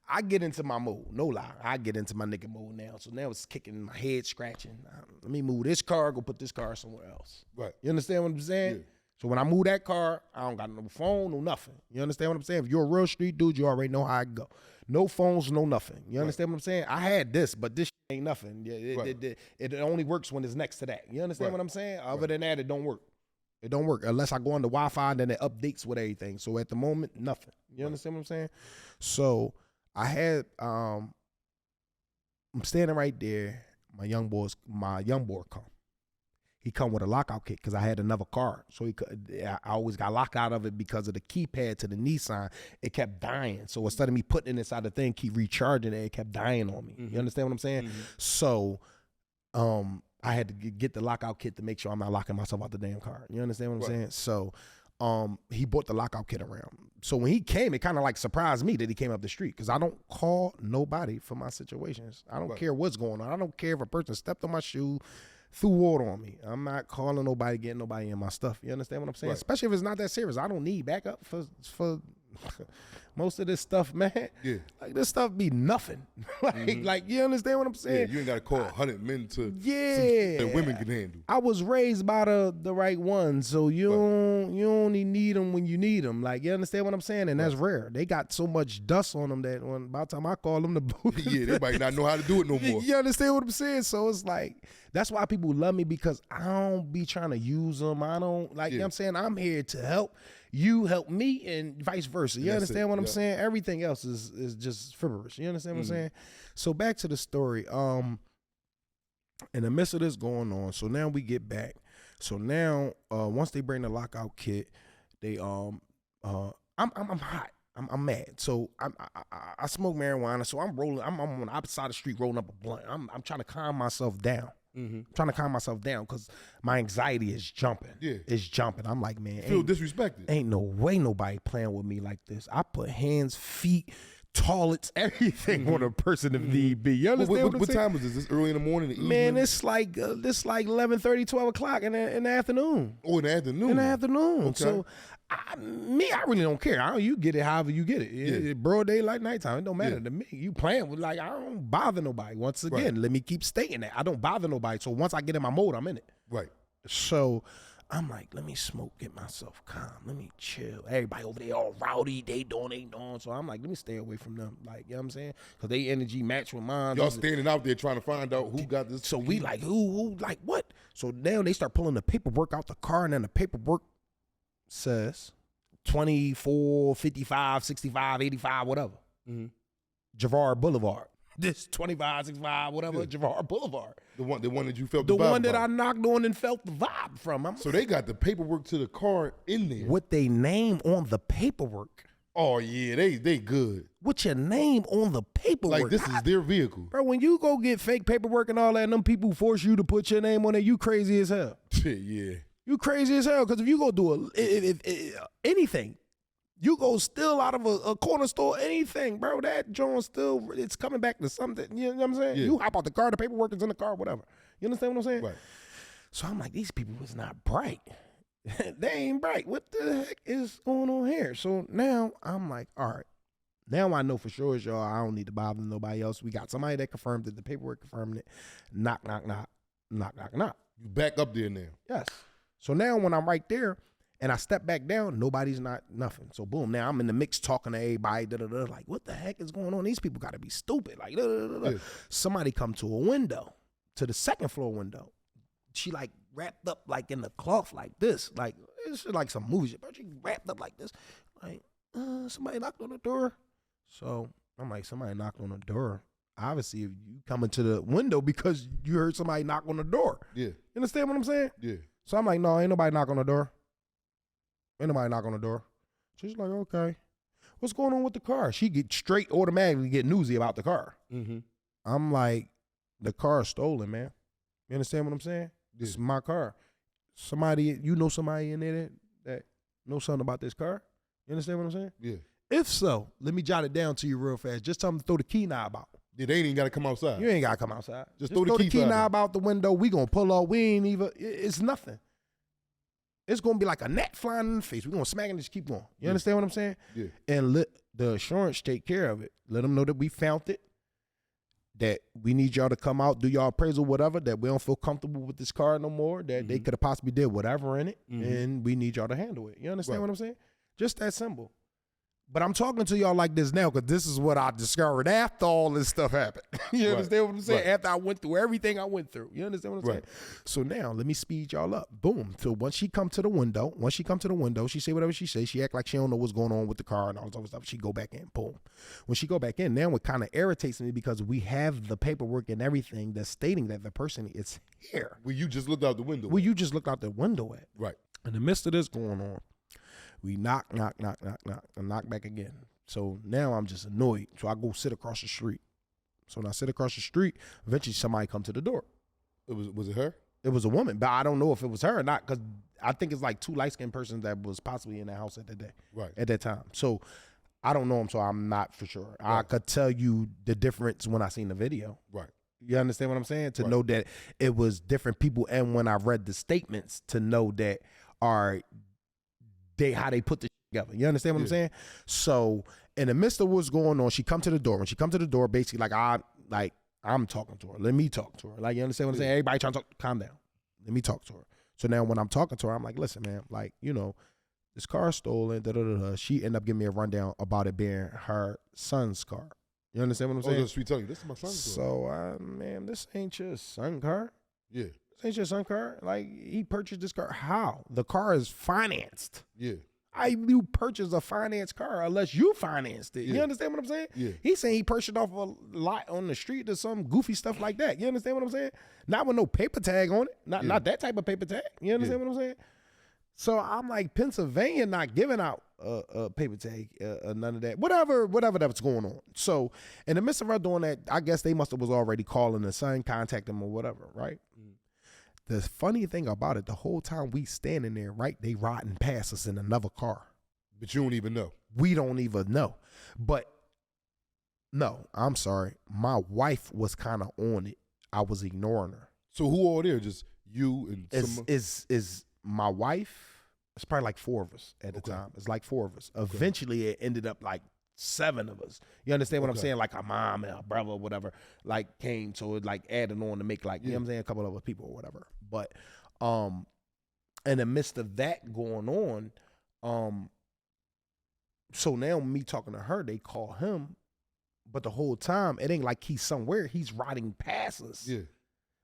[SPEAKER 2] I get into my mode. No lie. I get into my nigga mode now. So now it's kicking my head, scratching. Let me move this car, go put this car somewhere else. Right. You understand what I'm saying? Yeah. So when I move that car, I don't got no phone, no nothing. You understand what I'm saying? If you're a real street dude, you already know how I go. No phones, no nothing. You understand what I'm saying? I had this, but this ain't nothing. It only works when it's next to that. You understand what I'm saying? Other than that, it don't work. It don't work unless I go on the Wi-Fi and then it updates with everything. So at the moment, nothing. You understand what I'm saying? So I had, I'm standing right there. My young boy come. He come with a lockout kit because I had another car. So I always got locked out of it because of the keypad to the Nissan. It kept dying. So instead of me putting it inside the thing, keep recharging it kept dying on me. You understand what I'm saying? So I had to get the lockout kit to make sure I'm not locking myself out the damn car. You understand what I'm saying? So he bought the lockout kit around. So when he came, it kind of like surprised me that he came up the street because I don't call nobody for my situations. I don't care what's going on. I don't care if a person stepped on my shoe, threw water on me. I'm not calling nobody, getting nobody in my stuff. You understand what I'm saying? Especially if it's not that serious. I don't need backup for most of this stuff, man, like this stuff be nothing. like you understand what I'm saying?
[SPEAKER 1] Yeah, you ain't got to call 100 men to that women can handle.
[SPEAKER 2] I was raised by the right ones, so you only need them when you need them. Like you understand what I'm saying? And that's rare. They got so much dust on them that by the time I call them the boot,
[SPEAKER 1] they might not know how to do it no more.
[SPEAKER 2] You understand what I'm saying? So it's like that's why people love me, because I don't be trying to use them. I don't like. You know what I'm saying? I'm here to help. You help me and vice versa. You understand what I'm saying? Everything else is just frivolous. You understand what I'm saying? So back to the story. In the midst of this going on, so now we get back. So now once they bring the lockout kit, they I'm hot. I'm mad. So I smoke marijuana. So I'm rolling. I'm on the opposite side of the street rolling up a blunt. I'm trying to calm myself down. I'm trying to calm myself down because my anxiety is jumping. Yeah, it's jumping. I'm like, man,
[SPEAKER 1] feel disrespected.
[SPEAKER 2] Ain't no way nobody playing with me like this. I put hands, feet, toilets, everything on a person if need be. You understand
[SPEAKER 1] what time is this? This early in the morning? The
[SPEAKER 2] man, it's like 11:30, 12 o'clock in the afternoon.
[SPEAKER 1] Oh, in the afternoon.
[SPEAKER 2] In the afternoon.
[SPEAKER 1] Okay.
[SPEAKER 2] So. I really don't care. You get it however you get it. It broad daylight, nighttime. It don't matter to me. You playing with I don't bother nobody. Once again, let me keep stating that. I don't bother nobody. So once I get in my mode, I'm in it.
[SPEAKER 1] Right.
[SPEAKER 2] So I'm like, let me smoke, get myself calm. Let me chill. Everybody over there all rowdy. They doing. So I'm like, let me stay away from them. Like, you know what I'm saying? Because they energy match with mine.
[SPEAKER 1] Y'all standing out there trying to find out who got this.
[SPEAKER 2] So we like, who, like what? So now they start pulling the paperwork out the car, and then the paperwork says 24, 55, 65, 85, whatever. Javard Boulevard. This 25, 65, whatever, Javard Boulevard.
[SPEAKER 1] The one that you felt
[SPEAKER 2] the
[SPEAKER 1] vibe
[SPEAKER 2] one that
[SPEAKER 1] about.
[SPEAKER 2] I knocked on and felt the vibe from.
[SPEAKER 1] So they got the paperwork to the car in there.
[SPEAKER 2] With their name on the paperwork.
[SPEAKER 1] Oh yeah, they good.
[SPEAKER 2] With your name on the paperwork.
[SPEAKER 1] Like this is their vehicle.
[SPEAKER 2] Bro, when you go get fake paperwork and all that, and them people force you to put your name on it, you crazy as hell.
[SPEAKER 1] Yeah.
[SPEAKER 2] You crazy as hell, because if you go do anything, you go steal out of a corner store, anything, bro, that joint still, it's coming back to something. You know what I'm saying? You hop out the car, the paperwork is in the car, whatever. You understand what I'm saying?
[SPEAKER 1] Right.
[SPEAKER 2] So I'm like, these people was not bright. They ain't bright. What the heck is going on here? So now I'm like, all right. Now I know for sure, y'all, I don't need to bother nobody else. We got somebody that confirmed it. The paperwork confirmed it. Knock, knock, knock. Knock, knock, knock.
[SPEAKER 1] You back up there now.
[SPEAKER 2] Yes. So now when I'm right there and I step back down, nobody's not nothing. So boom, now I'm in the mix talking to everybody, like, what the heck is going on? These people got to be stupid. Like, Somebody come to a window, to the second floor window. She like wrapped up like in the cloth like this. Like, it's like some movie shit, but she wrapped up like this. Like, somebody knocked on the door. So I'm like, somebody knocked on the door. Obviously, if you come into the window because you heard somebody knock on the door. Yeah. You understand what I'm saying?
[SPEAKER 1] Yeah.
[SPEAKER 2] So I'm like, no, ain't nobody knock on the door. Ain't nobody knock on the door. She's like, okay. What's going on with the car? She get straight automatically get newsy about the car. I'm like, the car is stolen, man. You understand what I'm saying? This is my car. Somebody, you know somebody in there that knows something about this car? You understand what I'm saying?
[SPEAKER 1] Yeah.
[SPEAKER 2] If so, let me jot it down to you real fast. Just tell them to throw the key knob out.
[SPEAKER 1] Yeah, they ain't even got to come outside.
[SPEAKER 2] You ain't got to come outside.
[SPEAKER 1] Just throw the key
[SPEAKER 2] knob out the window. We going to pull off. We ain't even, it's nothing. It's going to be like a gnat flying in the face. We're going to smack it and just keep going. You understand what I'm saying? Yeah. And let the insurance take care of it. Let them know that we found it, that we need y'all to come out, do y'all appraisal, whatever, that we don't feel comfortable with this car no more, that they could have possibly did whatever in it, and we need y'all to handle it. You understand what I'm saying? Just that simple. But I'm talking to y'all like this now because this is what I discovered after all this stuff happened. You understand what I'm saying? After I went through everything I went through. You understand what I'm saying? So now let me speed y'all up. Boom. So once she come to the window, she say whatever she say. She act like she don't know what's going on with the car and all this other stuff. She go back in. Boom. When she go back in, now it kind of irritates me because we have the paperwork and everything that's stating that the person is here.
[SPEAKER 1] Well, you just looked out the window.
[SPEAKER 2] At. Right. In the midst of this going on, we knock, and knock back again. So now I'm just annoyed. So I go sit across the street. So when I sit across the street, eventually somebody come to the door.
[SPEAKER 1] Was it her?
[SPEAKER 2] It was a woman, but I don't know if it was her or not because I think it's like two light-skinned persons that was possibly in the house at that day. Right. At that time. So I don't know them, so I'm not for sure. Right. I could tell you the difference when I seen the video. Right. You understand what I'm saying? To know that it was different people, and when I read the statements to know that how they put the together. You understand what I'm saying? So in the midst of what's going on, she come to the door. When she come to the door, basically I'm talking to her. Let me talk to her. Like, you understand what I'm saying? Everybody trying to talk, calm down. Let me talk to her. So now when I'm talking to her, I'm like, listen, man, like, you know, this car stolen, da-da-da-da. She ended up giving me a rundown about it being her son's car. You understand what I'm saying?
[SPEAKER 1] Oh, she tell you, this is my son's car.
[SPEAKER 2] So, man, this ain't your son's car.
[SPEAKER 1] Yeah.
[SPEAKER 2] This ain't your son's car. Like, he purchased this car. How? The car is financed.
[SPEAKER 1] Yeah.
[SPEAKER 2] You purchase a financed car unless you financed it. You understand what I'm saying?
[SPEAKER 1] Yeah.
[SPEAKER 2] He's saying he purchased off a lot on the street or some goofy stuff like that. You understand what I'm saying? Not with no paper tag on it. Not that type of paper tag. You understand what I'm saying? So I'm like, Pennsylvania not giving out a paper tag, none of that. Whatever that's going on. So in the midst of her doing that, I guess they must have was already calling the son, contacting him or whatever, right? The funny thing about it, the whole time we standing there, right, they riding past us in another car.
[SPEAKER 1] But you don't even know.
[SPEAKER 2] We don't even know. But no, I'm sorry. My wife was kind of on it. I was ignoring her.
[SPEAKER 1] So who all there? Just you and someone?
[SPEAKER 2] Is my wife? It's probably like 4 of us at the time. It's like 4 of us. Eventually, it ended up like 7 of us. You understand what I'm saying? Like our mom and our brother or whatever, like came. So it like added on to make like, you know what I'm saying, a couple other people or whatever. But in the midst of that going on, so now me talking to her, they call him. But the whole time, it ain't like he's somewhere. He's riding past us.
[SPEAKER 1] Yeah.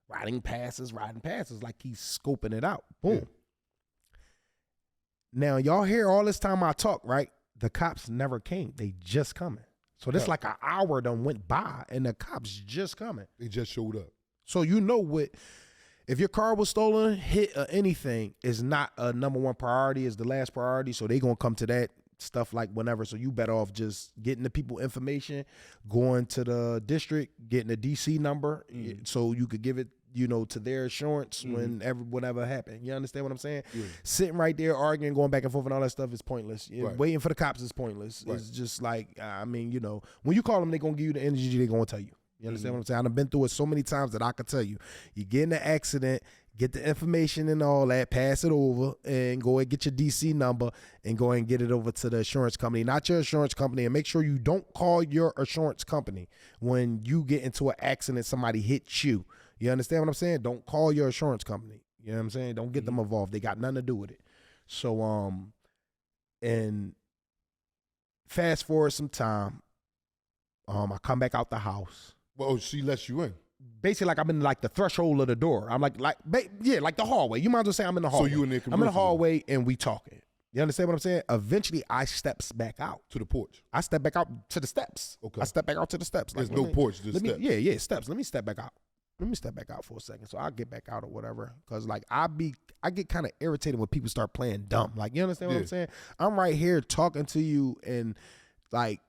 [SPEAKER 2] Riding past us, like he's scoping it out. Boom. Yeah. Now, y'all hear all this time I talk, right? The cops never came. They just coming. So this like an hour done went by, and the cops just coming.
[SPEAKER 1] They just showed up.
[SPEAKER 2] So you know what, if your car was stolen, hit or anything is not a number 1 priority, is the last priority. So they going to come to that stuff like whenever. So you better off just getting the people information, going to the district, getting a DC number so you could give it, you know, to their assurance whenever happened. You understand what I'm saying? Yeah. Sitting right there arguing, going back and forth and all that stuff is pointless. Right. Waiting for the cops is pointless. Right. It's just like, I mean, you know, when you call them, they're going to give you the energy they're going to tell you. You understand what I'm saying? I've been through it so many times that I could tell you. You get in an accident, get the information and all that, pass it over, and go and get your DC number and go and get it over to the insurance company, not your insurance company, and make sure you don't call your insurance company when you get into an accident, somebody hits you. You understand what I'm saying? Don't call your insurance company. You know what I'm saying? Don't get them involved. They got nothing to do with it. So, and fast forward some time, I come back out the house.
[SPEAKER 1] Well, she lets you in.
[SPEAKER 2] Basically, like I'm in like the threshold of the door. I'm like the hallway. You might as well say I'm in the hallway.
[SPEAKER 1] So you in there?
[SPEAKER 2] I'm in the hallway and we talking. You understand what I'm saying? Eventually, I steps back out
[SPEAKER 1] to the porch.
[SPEAKER 2] I step back out to the steps.
[SPEAKER 1] Okay.
[SPEAKER 2] I step back out to the steps.
[SPEAKER 1] There's no porch, just steps.
[SPEAKER 2] Yeah, steps. Let me step back out. Let me step back out for a second. So I'll get back out or whatever. Cause like I get kind of irritated when people start playing dumb. Like, you understand what I'm saying? I'm right here talking to you and like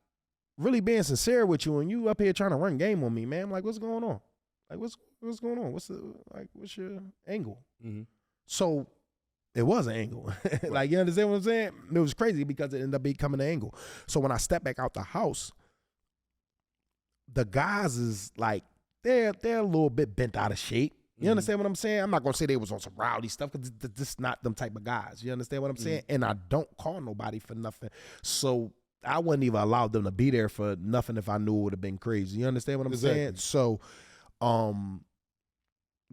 [SPEAKER 2] really being sincere with you, and you up here trying to run game on me, man. I'm like, what's going on? Like, what's going on? What's your angle? Mm-hmm. So it was an angle. Like, you understand what I'm saying? It was crazy because it ended up becoming an angle. So when I step back out the house, the guys is like, they're a little bit bent out of shape. You understand what I'm saying? I'm not going to say they was on some rowdy stuff because this is not them type of guys. You understand what I'm saying? And I don't call nobody for nothing. So I wouldn't even allow them to be there for nothing if I knew it would have been crazy. You understand what I'm saying? So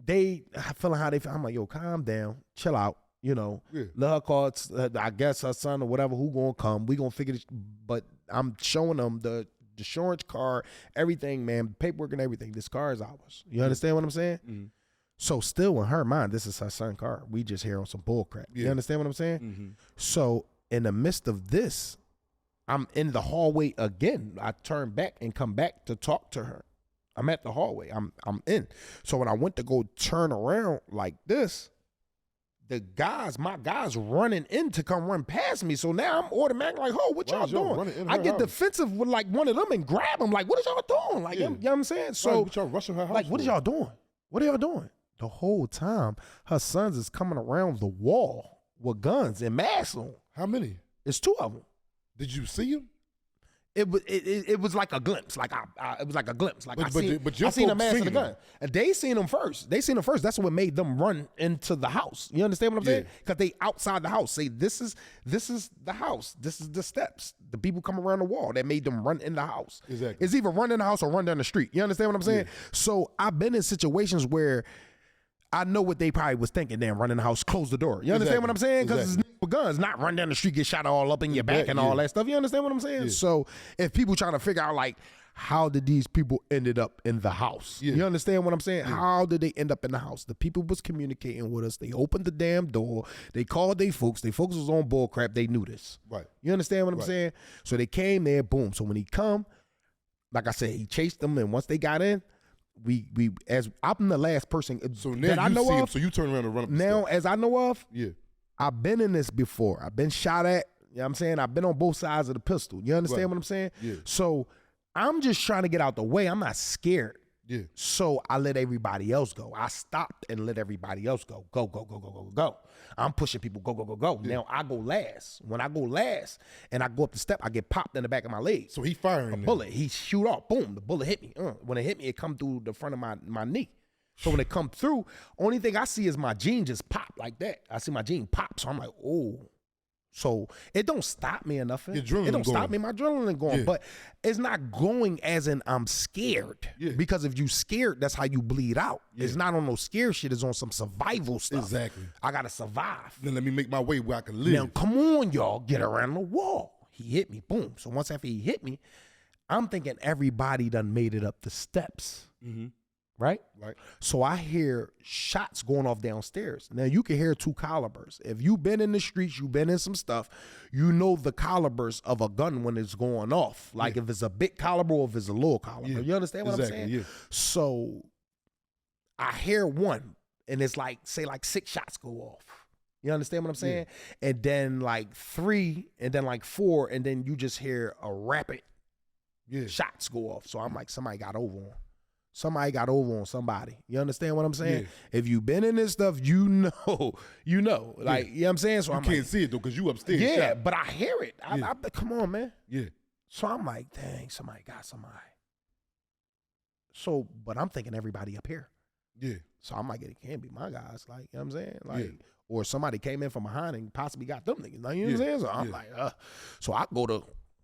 [SPEAKER 2] they feeling how they feel. I'm like, yo, calm down, chill out. You know, let her call, I guess her son or whatever, who gonna come. We gonna figure this. But I'm showing them the insurance card, everything, man, paperwork and everything. This car is ours. You understand what I'm saying? Mm-hmm. So still in her mind, this is her son's car. We just here on some bull crap. You understand what I'm saying? Mm-hmm. So in the midst of this, I'm in the hallway again. I turn back and come back to talk to her. I'm at the hallway. I'm in. So when I went to go turn around like this, my guys running in to come run past me. So now I'm automatically like, oh, what y'all doing? I get defensive with like one of them and grab them. Like, what is y'all doing? Like, you know what I'm saying? So
[SPEAKER 1] y'all rushing her house.
[SPEAKER 2] Like, what are y'all doing? What are y'all doing? The whole time, her sons is coming around the wall with guns and masks on.
[SPEAKER 1] How many?
[SPEAKER 2] It's 2 of them.
[SPEAKER 1] Did you see him?
[SPEAKER 2] It was like a glimpse. Like it was like a glimpse. Like
[SPEAKER 1] But
[SPEAKER 2] I
[SPEAKER 1] your
[SPEAKER 2] seen a
[SPEAKER 1] folks
[SPEAKER 2] man with a
[SPEAKER 1] seen
[SPEAKER 2] gun.
[SPEAKER 1] him.
[SPEAKER 2] And they seen him first. That's what made them run into the house. You understand what I'm saying? Because they outside the house say this is the house. This is the steps. The people come around the wall that made them run in the house.
[SPEAKER 1] Exactly.
[SPEAKER 2] It's either run in the house or run down the street. You understand what I'm saying? So I've been in situations where I know what they probably was thinking. Damn, run in the house, close the door. You understand what I'm saying? Because it's with guns, not run down the street, get shot all up in your back and all that stuff. You understand what I'm saying? So if people trying to figure out like, how did these people ended up in the house? You understand what I'm saying? How did they end up in the house? The people was communicating with us. They opened the damn door. They called they folks. They folks was on bull crap. They knew this.
[SPEAKER 1] Right.
[SPEAKER 2] You understand what I'm saying? So they came there, boom. So when he come, like I said, he chased them, and once they got in, we as I'm the last person
[SPEAKER 1] So now
[SPEAKER 2] that I know
[SPEAKER 1] see him,
[SPEAKER 2] of.
[SPEAKER 1] so you turn around and run up the
[SPEAKER 2] Now,
[SPEAKER 1] steps.
[SPEAKER 2] as I know of,
[SPEAKER 1] Yeah.
[SPEAKER 2] I've been in this before. I've been shot at. You know what I'm saying? I've been on both sides of the pistol. You understand what I'm saying?
[SPEAKER 1] Yeah.
[SPEAKER 2] So I'm just trying to get out the way. I'm not scared.
[SPEAKER 1] Yeah.
[SPEAKER 2] So I let everybody else go. I stopped and let everybody else go. Go, go, go, go, go, go, go. I'm pushing people, go, go, go, go. Now I go last. When I go last and I go up the step, I get popped in the back of my leg.
[SPEAKER 1] So he firing.
[SPEAKER 2] A bullet. He shoot off. Boom. The bullet hit me. When it hit me, it come through the front of my knee. So when it come through, only thing I see is my jean just pop like that. I see my jean pop. So I'm like, oh. So it don't stop me or nothing.
[SPEAKER 1] Your adrenaline
[SPEAKER 2] It don't stop
[SPEAKER 1] going.
[SPEAKER 2] me. My adrenaline going.
[SPEAKER 1] Yeah.
[SPEAKER 2] But it's not going as in I'm scared.
[SPEAKER 1] Yeah.
[SPEAKER 2] Because if you scared, that's how you bleed out. It's not on no scare shit. It's on some survival stuff.
[SPEAKER 1] Exactly.
[SPEAKER 2] I got to survive.
[SPEAKER 1] Then let me make my way where I can live.
[SPEAKER 2] Now, come on, y'all. Get around the wall. He hit me. Boom. So once after he hit me, I'm thinking everybody done made it up the steps.
[SPEAKER 1] Mm-hmm.
[SPEAKER 2] Right?
[SPEAKER 1] Right.
[SPEAKER 2] So I hear shots going off downstairs. Now you can hear 2 calibers. If you've been in the streets, you've been in some stuff, you know the calibers of a gun when it's going off. Like if it's a big caliber or if it's a little caliber.
[SPEAKER 1] Yeah.
[SPEAKER 2] You understand what I'm saying?
[SPEAKER 1] Yeah.
[SPEAKER 2] So I hear one and it's like, say like 6 shots go off. You understand what I'm saying? And then like 3 and then like 4 and then you just hear a rapid shots go off. So I'm like, somebody got over on. Somebody got over on somebody. You understand what I'm saying?
[SPEAKER 1] Yeah.
[SPEAKER 2] If you've been in this stuff, you know. Like, you know what I'm saying? So
[SPEAKER 1] You
[SPEAKER 2] I'm
[SPEAKER 1] can't
[SPEAKER 2] like,
[SPEAKER 1] see it though, because you upstairs.
[SPEAKER 2] yeah,
[SPEAKER 1] shot.
[SPEAKER 2] but I hear it. I come on, man.
[SPEAKER 1] Yeah.
[SPEAKER 2] So I'm like, dang, somebody got somebody. So, but I'm thinking everybody up here.
[SPEAKER 1] Yeah.
[SPEAKER 2] So I'm like, it can't be my guys. Like, you know what I'm saying? Like, or somebody came in from behind and possibly got them niggas. Like, you know what I'm saying? So I'm like, so I go to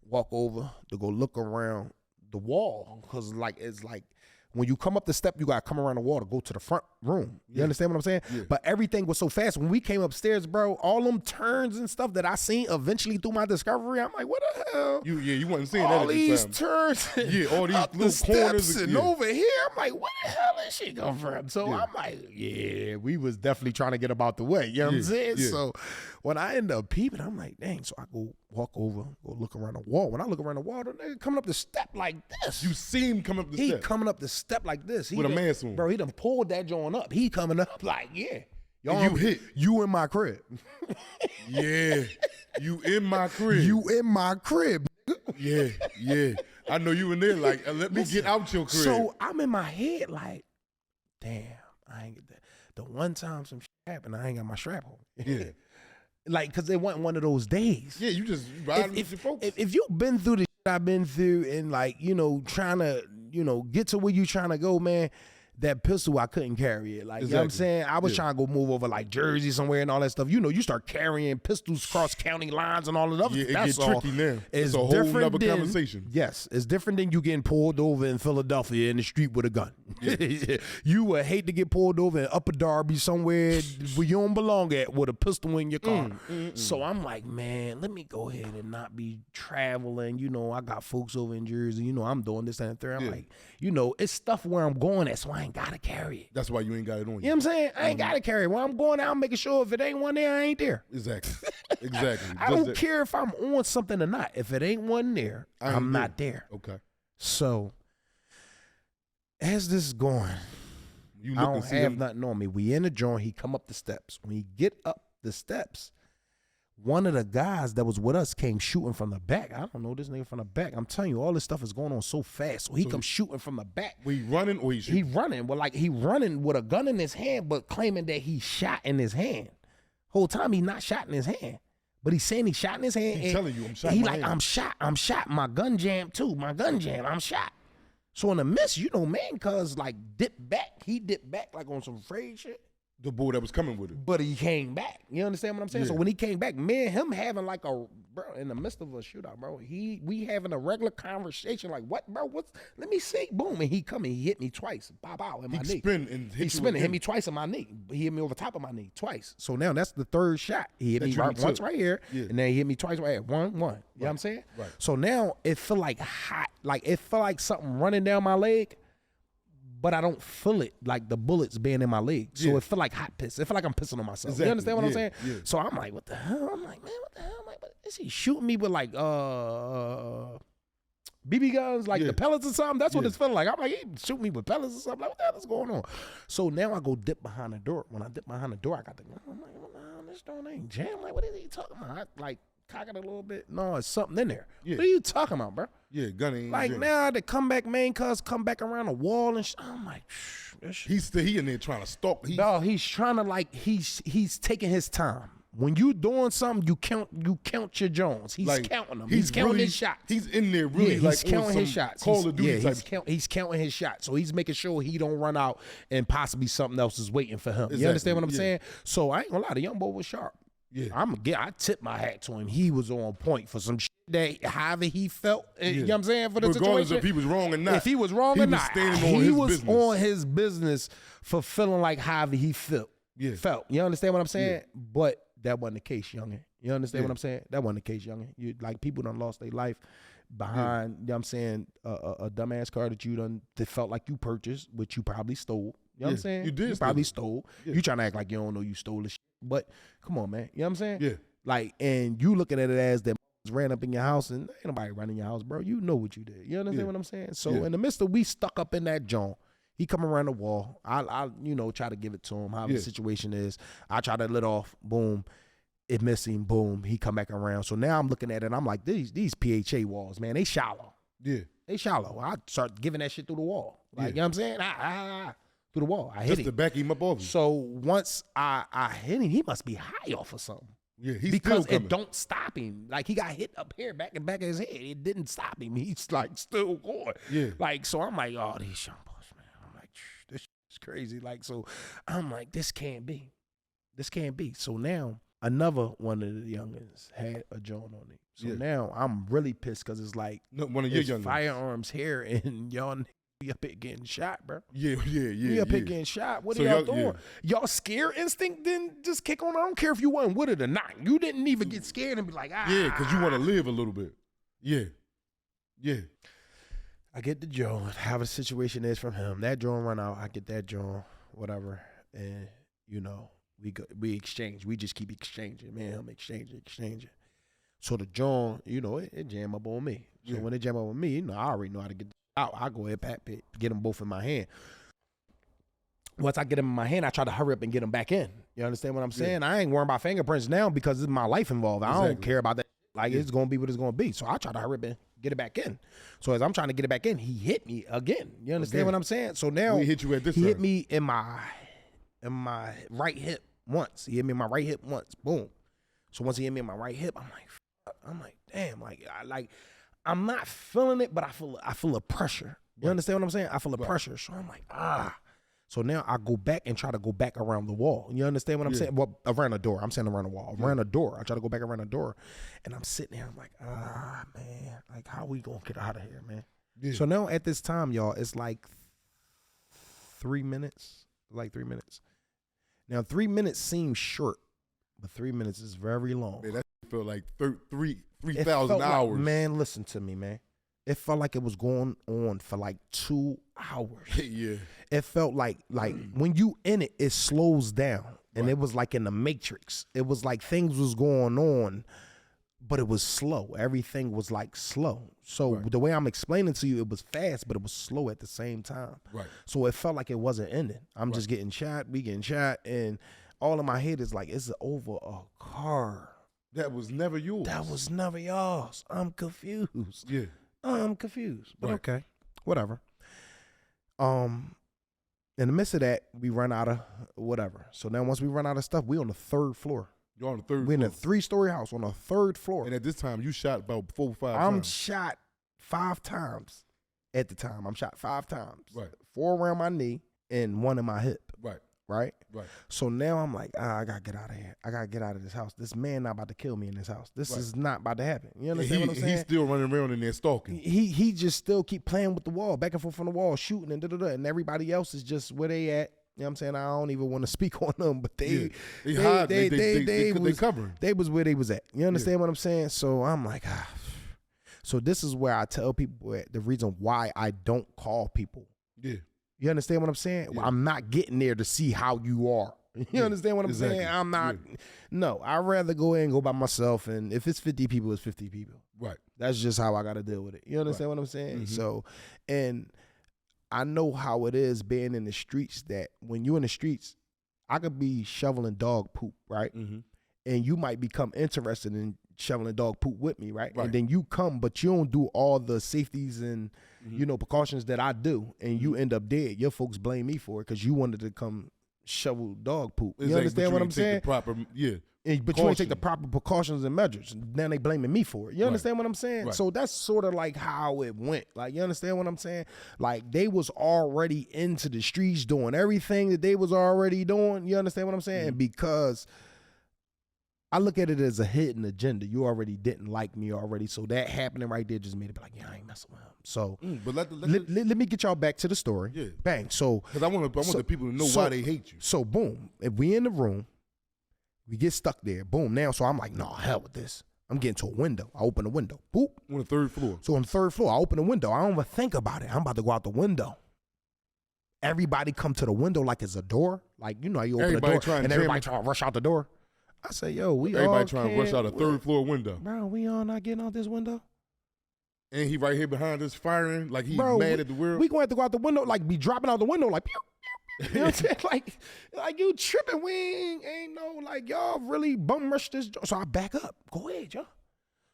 [SPEAKER 2] walk over to go look around the wall. Cause like, it's like, when you come up the step, you got to come around the wall to go to the front room. You understand what I'm saying? Yeah. But everything was so fast. When we came upstairs, bro, all them turns and stuff that I seen eventually through my discovery, I'm like, what the hell?
[SPEAKER 1] You wasn't seeing
[SPEAKER 2] all
[SPEAKER 1] that at
[SPEAKER 2] these
[SPEAKER 1] the time.
[SPEAKER 2] turns.
[SPEAKER 1] All these
[SPEAKER 2] up the
[SPEAKER 1] little corners.
[SPEAKER 2] steps and over here. I'm like, where the hell is she come from? So I'm like, we was definitely trying to get about the way. You know what I'm saying?
[SPEAKER 1] Yeah.
[SPEAKER 2] So when I end up peeping, I'm like, dang. So I go walk over, go look around the wall. When I look around the wall, the nigga coming up the step like this.
[SPEAKER 1] You see him come up the step.
[SPEAKER 2] He coming up the step like this. He
[SPEAKER 1] With a
[SPEAKER 2] done-
[SPEAKER 1] mask on.
[SPEAKER 2] Bro, he done pulled that joint up. He coming up like, Y'all,
[SPEAKER 1] And you hit.
[SPEAKER 2] You in my crib.
[SPEAKER 1] Yeah. You in my crib.
[SPEAKER 2] You in my crib.
[SPEAKER 1] Yeah. I know you in there like, let me get out your crib.
[SPEAKER 2] So I'm in my head like, damn, I ain't get that. The one time some shit happened, I ain't got my strap on.
[SPEAKER 1] Yeah.
[SPEAKER 2] Like, cause it wasn't one of those days.
[SPEAKER 1] Yeah, you just riding with your folks.
[SPEAKER 2] If you've been through the shit I've been through and like, trying to, get to where you trying to go, man, that pistol, I couldn't carry it. Like, you know what I'm saying? I was trying to go move over like Jersey somewhere and all that stuff. You start carrying pistols cross county lines and all of that.
[SPEAKER 1] Yeah, it
[SPEAKER 2] That's
[SPEAKER 1] get tricky now. It's a whole
[SPEAKER 2] different
[SPEAKER 1] nother
[SPEAKER 2] than-
[SPEAKER 1] conversation.
[SPEAKER 2] Yes, it's different than you getting pulled over in Philadelphia in the street with a gun. Yeah. You would hate to get pulled over in Upper Darby somewhere where you don't belong at with a pistol in your car. So I'm like, man, let me go ahead and not be traveling. I got folks over in Jersey. I'm doing this and that. Third. I'm like, it's stuff where I'm going at, so I ain't gotta carry it.
[SPEAKER 1] That's why you ain't got it on you.
[SPEAKER 2] You know what I'm saying? I ain't gotta carry it. When I'm going out, I'm making sure if it ain't one there, I ain't there.
[SPEAKER 1] Exactly.
[SPEAKER 2] I don't care if I'm on something or not. If it ain't one there, I'm not there.
[SPEAKER 1] Okay.
[SPEAKER 2] So as this is going,
[SPEAKER 1] You
[SPEAKER 2] I
[SPEAKER 1] look and
[SPEAKER 2] don't
[SPEAKER 1] see
[SPEAKER 2] have
[SPEAKER 1] him.
[SPEAKER 2] nothing on me. We in the joint. He come up the steps. When he get up the steps, one of the guys that was with us came shooting from the back. I don't know this nigga from the back. I'm telling you, all this stuff is going on so fast. So he comes shooting from the back.
[SPEAKER 1] We running or he
[SPEAKER 2] He running, but like he running with a gun in his hand, but claiming that he shot in his hand. Whole time he not shot in his hand. But he's saying he shot in his hand.
[SPEAKER 1] He's telling you, I'm shot.
[SPEAKER 2] He
[SPEAKER 1] in my
[SPEAKER 2] like,
[SPEAKER 1] hand.
[SPEAKER 2] I'm shot. My gun jammed too. I'm shot. So in the midst, you know, man, cuz like he dipped back like on some afraid shit.
[SPEAKER 1] The boy that was coming with it.
[SPEAKER 2] But he came back. You understand what I'm saying?
[SPEAKER 1] Yeah.
[SPEAKER 2] So when he came back, me and him having like in the midst of a shootout, bro, we having a regular conversation like, what, bro, let me see. Boom, and he hit me twice. Bow, bow, in my knee. He hit me twice in my knee. He hit me over top of my knee twice. So now that's the third shot. He hit me once right here, and then he hit me twice right here. One. You know what I'm saying?
[SPEAKER 1] Right.
[SPEAKER 2] So now it feel like hot. Like it feel like something running down my leg, but I don't feel it like the bullets being in my leg. So it feel like hot piss. It feel like I'm pissing on myself.
[SPEAKER 1] Exactly.
[SPEAKER 2] You understand what I'm saying?
[SPEAKER 1] Yeah.
[SPEAKER 2] So I'm like, what the hell? I'm like, man, what the hell? I'm like, is he shooting me with like BB guns, like the pellets or something? That's what it's feeling like. I'm like, he shooting me with pellets or something. Like, what the hell is going on? So now I go dip behind the door. When I dip behind the door, I got the gun. I'm like, well, this door ain't jammed. Like, what is he talking about? I like cock it a little bit. No, it's something in there.
[SPEAKER 1] Yeah.
[SPEAKER 2] What are you talking about, bro?
[SPEAKER 1] Yeah, gun ain't
[SPEAKER 2] Like
[SPEAKER 1] jammed.
[SPEAKER 2] now the comeback main cuz come back around the wall and I'm like,
[SPEAKER 1] He in there trying to stalk.
[SPEAKER 2] No, he's trying to like he's taking his time. When you doing something, you count your Jones. He's
[SPEAKER 1] like,
[SPEAKER 2] counting them. He's counting his shots.
[SPEAKER 1] He's in there really
[SPEAKER 2] he's
[SPEAKER 1] like
[SPEAKER 2] counting his shots.
[SPEAKER 1] Call of Duty type.
[SPEAKER 2] He's counting his shots. So he's making sure he don't run out and possibly something else is waiting for him.
[SPEAKER 1] Exactly.
[SPEAKER 2] You understand what I'm saying? So I ain't gonna lie, the young boy was sharp.
[SPEAKER 1] Yeah.
[SPEAKER 2] I tip my hat to him. He was on point for some shit that however he felt. You know what I'm saying? For the
[SPEAKER 1] regardless
[SPEAKER 2] situation.
[SPEAKER 1] if he was wrong or not.
[SPEAKER 2] If he was wrong or not, he was on his business for feeling like however he felt.
[SPEAKER 1] Yeah.
[SPEAKER 2] You understand what I'm saying? But that wasn't the case, youngin. You understand what I'm saying? That wasn't the case, youngin. You like people done lost their life behind, you know what I'm saying, a dumbass car that felt like you purchased, which you probably stole. You know what I'm saying?
[SPEAKER 1] You did.
[SPEAKER 2] You probably stole. Yeah. You trying to act like you don't know you stole the shit. But come on, man. You know what I'm saying?
[SPEAKER 1] Yeah.
[SPEAKER 2] Like, and you looking at it as that ran up in your house and ain't nobody running your house, bro. You know what you did. You understand what I'm saying? So in the midst of we stuck up in that joint, he come around the wall. I try to give it to him, how the situation is. I try to let off, boom. It missed him, boom. He come back around. So now I'm looking at it, I'm like, these PHA walls, man, they shallow.
[SPEAKER 1] Yeah.
[SPEAKER 2] They shallow. I start giving that shit through the wall. Like, you know what I'm saying? Through the wall. I hit him.
[SPEAKER 1] Just to back him up off him.
[SPEAKER 2] So once I hit him, he must be high off or something.
[SPEAKER 1] Yeah, he's
[SPEAKER 2] because
[SPEAKER 1] still coming.
[SPEAKER 2] it don't stop him. Like he got hit up here, back of his head. It didn't stop him. He's like still going.
[SPEAKER 1] Yeah.
[SPEAKER 2] Like so, I'm like, oh, these young boys, man. I'm like, this is crazy. Like so, I'm like, this can't be. This can't be. So now another one of the youngins had a joint on it. So now I'm really pissed because it's like
[SPEAKER 1] one of your youngins.
[SPEAKER 2] Firearms here and y'all. We up here getting shot, bro.
[SPEAKER 1] Yeah.
[SPEAKER 2] We up here getting shot. What are y'all doing? Y'all scare instinct didn't just kick on. I don't care if you wasn't with it or not. You didn't even get scared and be like,
[SPEAKER 1] Yeah, because you want to live a little bit. Yeah.
[SPEAKER 2] I get the joint. How the situation is from him. That joint run out. I get that joint, whatever. And, we exchange. We just keep exchanging. Man, I'm exchanging. So the joint, it jam up on me. So when it jam up on me, I already know how to get out. I go ahead, get them both in my hand. Once I get them in my hand, I try to hurry up and get them back in. You understand what I'm saying? I ain't worrying about fingerprints now because it's my life involved. I don't care about that. Like, it's going to be what it's going to be. So I try to hurry up and get it back in. So as I'm trying to get it back in, he hit me again. You understand what I'm saying? So now
[SPEAKER 1] he hit you at this
[SPEAKER 2] he
[SPEAKER 1] time.
[SPEAKER 2] hit me in my right hip once. He hit me in my right hip once. Boom. So once he hit me in my right hip, I'm like, damn, I'm not feeling it, but I feel a pressure. You understand what I'm saying? I feel a pressure. So I'm like, So now I go back and try to go back around the wall. You understand what I'm saying? Well, around the door. I'm saying around the wall. Around the door. I try to go back around the door. And I'm sitting there. I'm like, man. Like, how we going to get out of here, man? Yeah. So now at this time, y'all, it's like 3 minutes. Now, 3 minutes seems short, but 3 minutes is very long.
[SPEAKER 1] Man, that felt like 3,000 hours.
[SPEAKER 2] Like, man, listen to me, man. It felt like it was going on for like 2 hours.
[SPEAKER 1] Yeah.
[SPEAKER 2] It felt like when you in it, it slows down. And it was like in the Matrix. It was like things was going on, but it was slow. Everything was like slow. So the way I'm explaining to you, it was fast, but it was slow at the same time.
[SPEAKER 1] Right.
[SPEAKER 2] So it felt like it wasn't ending. I'm just getting shot, we getting shot, and all in my head is like, it's over a car.
[SPEAKER 1] That was never yours.
[SPEAKER 2] That was never yours. I'm confused.
[SPEAKER 1] Yeah.
[SPEAKER 2] I'm confused. But okay, whatever. In the midst of that, we run out of whatever. So now once we run out of stuff, we on the 3rd floor.
[SPEAKER 1] You're on the third
[SPEAKER 2] We're in
[SPEAKER 1] floor.
[SPEAKER 2] a 3-story house on a 3rd floor.
[SPEAKER 1] And at this time, you shot about 4 or 5
[SPEAKER 2] I'm
[SPEAKER 1] times.
[SPEAKER 2] shot 5 times at the time. I'm shot 5 times.
[SPEAKER 1] Right.
[SPEAKER 2] 4 around my knee and 1 in my hip.
[SPEAKER 1] Right.
[SPEAKER 2] Right?
[SPEAKER 1] Right.
[SPEAKER 2] So now I'm like, I gotta get out of here. I gotta get out of this house. This man not about to kill me in this house. This is not about to happen. You understand what I'm saying?
[SPEAKER 1] He's still running around in there stalking.
[SPEAKER 2] He just still keep playing with the wall, back and forth from the wall, shooting and da-da-da. And everybody else is just where they at. You know what I'm saying? I don't even want to speak on them, but they
[SPEAKER 1] covering.
[SPEAKER 2] They was where they was at. You understand what I'm saying? So I'm like, So this is where I tell people the reason why I don't call people.
[SPEAKER 1] Yeah.
[SPEAKER 2] You understand what I'm saying?
[SPEAKER 1] Yeah.
[SPEAKER 2] I'm not getting there to see how you are. You understand what I'm saying? I'm not. No, I'd rather go in and go by myself. And if it's 50 people, it's 50 people.
[SPEAKER 1] Right.
[SPEAKER 2] That's just how I got to deal with it. You understand what I'm saying?
[SPEAKER 1] Mm-hmm.
[SPEAKER 2] So, and I know how it is being in the streets, that when you're in the streets, I could be shoveling dog poop, right?
[SPEAKER 1] Mm-hmm.
[SPEAKER 2] And you might become interested in shoveling dog poop with me, right?
[SPEAKER 1] Right.
[SPEAKER 2] And then you come, but you don't do all the safeties and, precautions that I do, and you end up dead. Your folks blame me for it because you wanted to come shovel dog poop. You understand what I'm saying?
[SPEAKER 1] But
[SPEAKER 2] you ain't take the proper precautions and measures. Now they blaming me for it. You understand what I'm saying?
[SPEAKER 1] Right.
[SPEAKER 2] So that's sort of like how it went. Like, you understand what I'm saying? Like, they was already into the streets doing everything that they was already doing. You understand what I'm saying? And because I look at it as a hidden agenda. You already didn't like me already. So that happening right there just made it be like, yeah, I ain't messing with him. So
[SPEAKER 1] but let
[SPEAKER 2] me get y'all back to the story.
[SPEAKER 1] Yeah.
[SPEAKER 2] Bang. So
[SPEAKER 1] because I want the people to know why they hate you.
[SPEAKER 2] So boom, if we in the room, we get stuck there. Boom. Now, so I'm like, no, hell with this. I'm getting to a window. I open the window. Boop.
[SPEAKER 1] On the 3rd floor.
[SPEAKER 2] So on the 3rd floor, I open the window. I don't even think about it. I'm about to go out the window. Everybody come to the window like it's a door. Like, you know how you open the door and everybody trying to rush out the door. I say, yo,
[SPEAKER 1] everybody trying to rush out a 3rd floor window.
[SPEAKER 2] Bro, we all not getting out this window.
[SPEAKER 1] And he right here behind us firing like he's mad at the world.
[SPEAKER 2] We going to have to go out the window, like be dropping out the window like, pew, pew, pew. You know what I'm saying? Like you tripping. We ain't no, like, y'all really bum rush this. So I back up. Go ahead, y'all.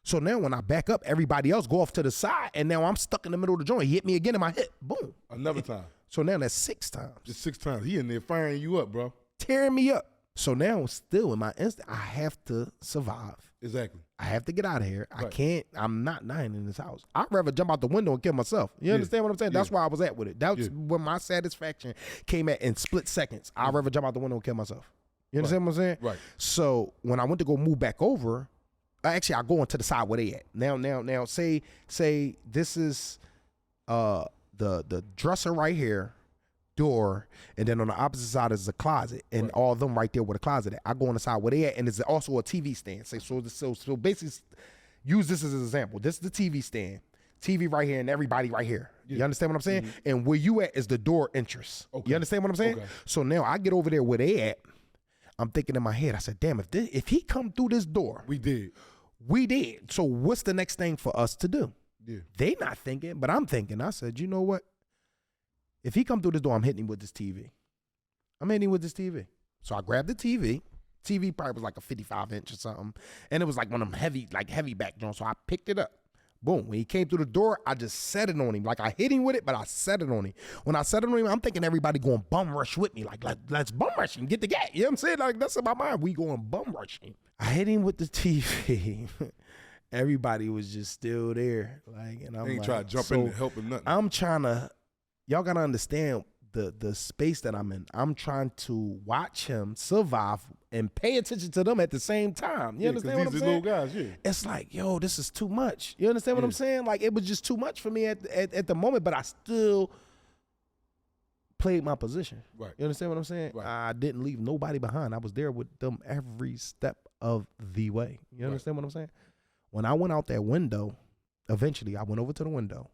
[SPEAKER 2] So now when I back up, everybody else go off to the side, and now I'm stuck in the middle of the joint. He hit me again in my hip. Boom.
[SPEAKER 1] Another time.
[SPEAKER 2] So now that's 6 times.
[SPEAKER 1] Just 6 times. He in there firing you up, bro.
[SPEAKER 2] Tearing me up. So now still in my instinct, I have to survive.
[SPEAKER 1] Exactly.
[SPEAKER 2] I have to get out of here.
[SPEAKER 1] Right.
[SPEAKER 2] I can't, I'm not dying in this house. I'd rather jump out the window and kill myself. You understand what I'm saying? That's where I was at with it. That's where my satisfaction came at in split seconds. I'd rather jump out the window and kill myself. You understand what I'm saying?
[SPEAKER 1] Right.
[SPEAKER 2] So when I went to go move back over, actually I go into the side where they at. Now say this is the dresser right here, door, and then on the opposite side is a closet, and all of them right there where the closet at. I go on the side where they at, and there's also a TV stand. So basically, use this as an example. This is the TV stand, TV right here, and everybody right here. Yeah. You understand what I'm saying? Mm-hmm. And where you at is the door entrance. Okay. You understand what I'm saying? Okay. So now I get over there where they at. I'm thinking in my head, I said, damn, if he come through this door, we did. So what's the next thing for us to do? Yeah. They not thinking, but I'm thinking. I said, you know what? If he come through this door, I'm hitting him with this TV. So I grabbed the TV. TV probably was like a 55-inch or something. And it was like one of them heavy back joints. So I picked it up. Boom. When he came through the door, I just set it on him. Like I hit him with it, but I set it on him. When I set it on him, I'm thinking everybody going bum rush with me. Like, let's bum rush him. Get the gat. You know what I'm saying? Like, that's in my mind. We going bum rushing. I hit him with the TV. Everybody was just still there. Like, and I'm like,
[SPEAKER 1] trying to jump in and help him nothing.
[SPEAKER 2] I'm trying to, y'all got to understand the space that I'm in. I'm trying to watch him survive and pay attention to them at the same time. You understand what I'm saying?
[SPEAKER 1] Little guys,
[SPEAKER 2] It's like, yo, this is too much. You understand what I'm saying? Like, it was just too much for me at the moment, but I still played my position. Right. You understand what I'm saying? Right. I didn't leave nobody behind. I was there with them every step of the way. You understand what I'm saying? When I went out that window, eventually I went over to the window.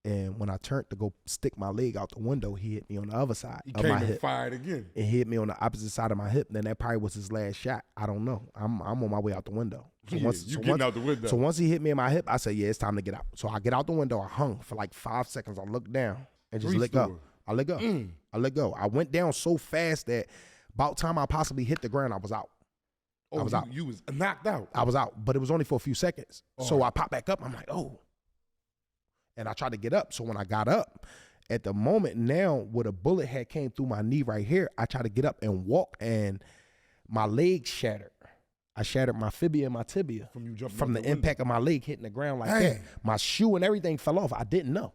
[SPEAKER 2] And when I turned to go stick my leg out the window, he hit me on the other side of my hip. He came and
[SPEAKER 1] fired again.
[SPEAKER 2] And he hit me on the opposite side of my hip. And then that probably was his last shot. I don't know. I'm on my way out the window. So
[SPEAKER 1] out the window.
[SPEAKER 2] So once he hit me in my hip, I said, yeah, it's time to get out. So I get out the window. I hung for like 5 seconds. I looked down and just let go. I let go. I let go. I went down so fast that about time I possibly hit the ground, I was out.
[SPEAKER 1] Oh, I was out. You was knocked out.
[SPEAKER 2] I was out, but it was only for a few seconds. So I popped back up. I'm like, oh. And I tried to get up. So when I got up, at the moment now where the bullet had came through my knee right here, I tried to get up and walk, and my leg shattered. I shattered my fibia and my tibia
[SPEAKER 1] From you jumping
[SPEAKER 2] from
[SPEAKER 1] out
[SPEAKER 2] the
[SPEAKER 1] the window.
[SPEAKER 2] impact of my leg hitting the ground like
[SPEAKER 1] Dang.
[SPEAKER 2] that. My shoe and everything fell off. I didn't know.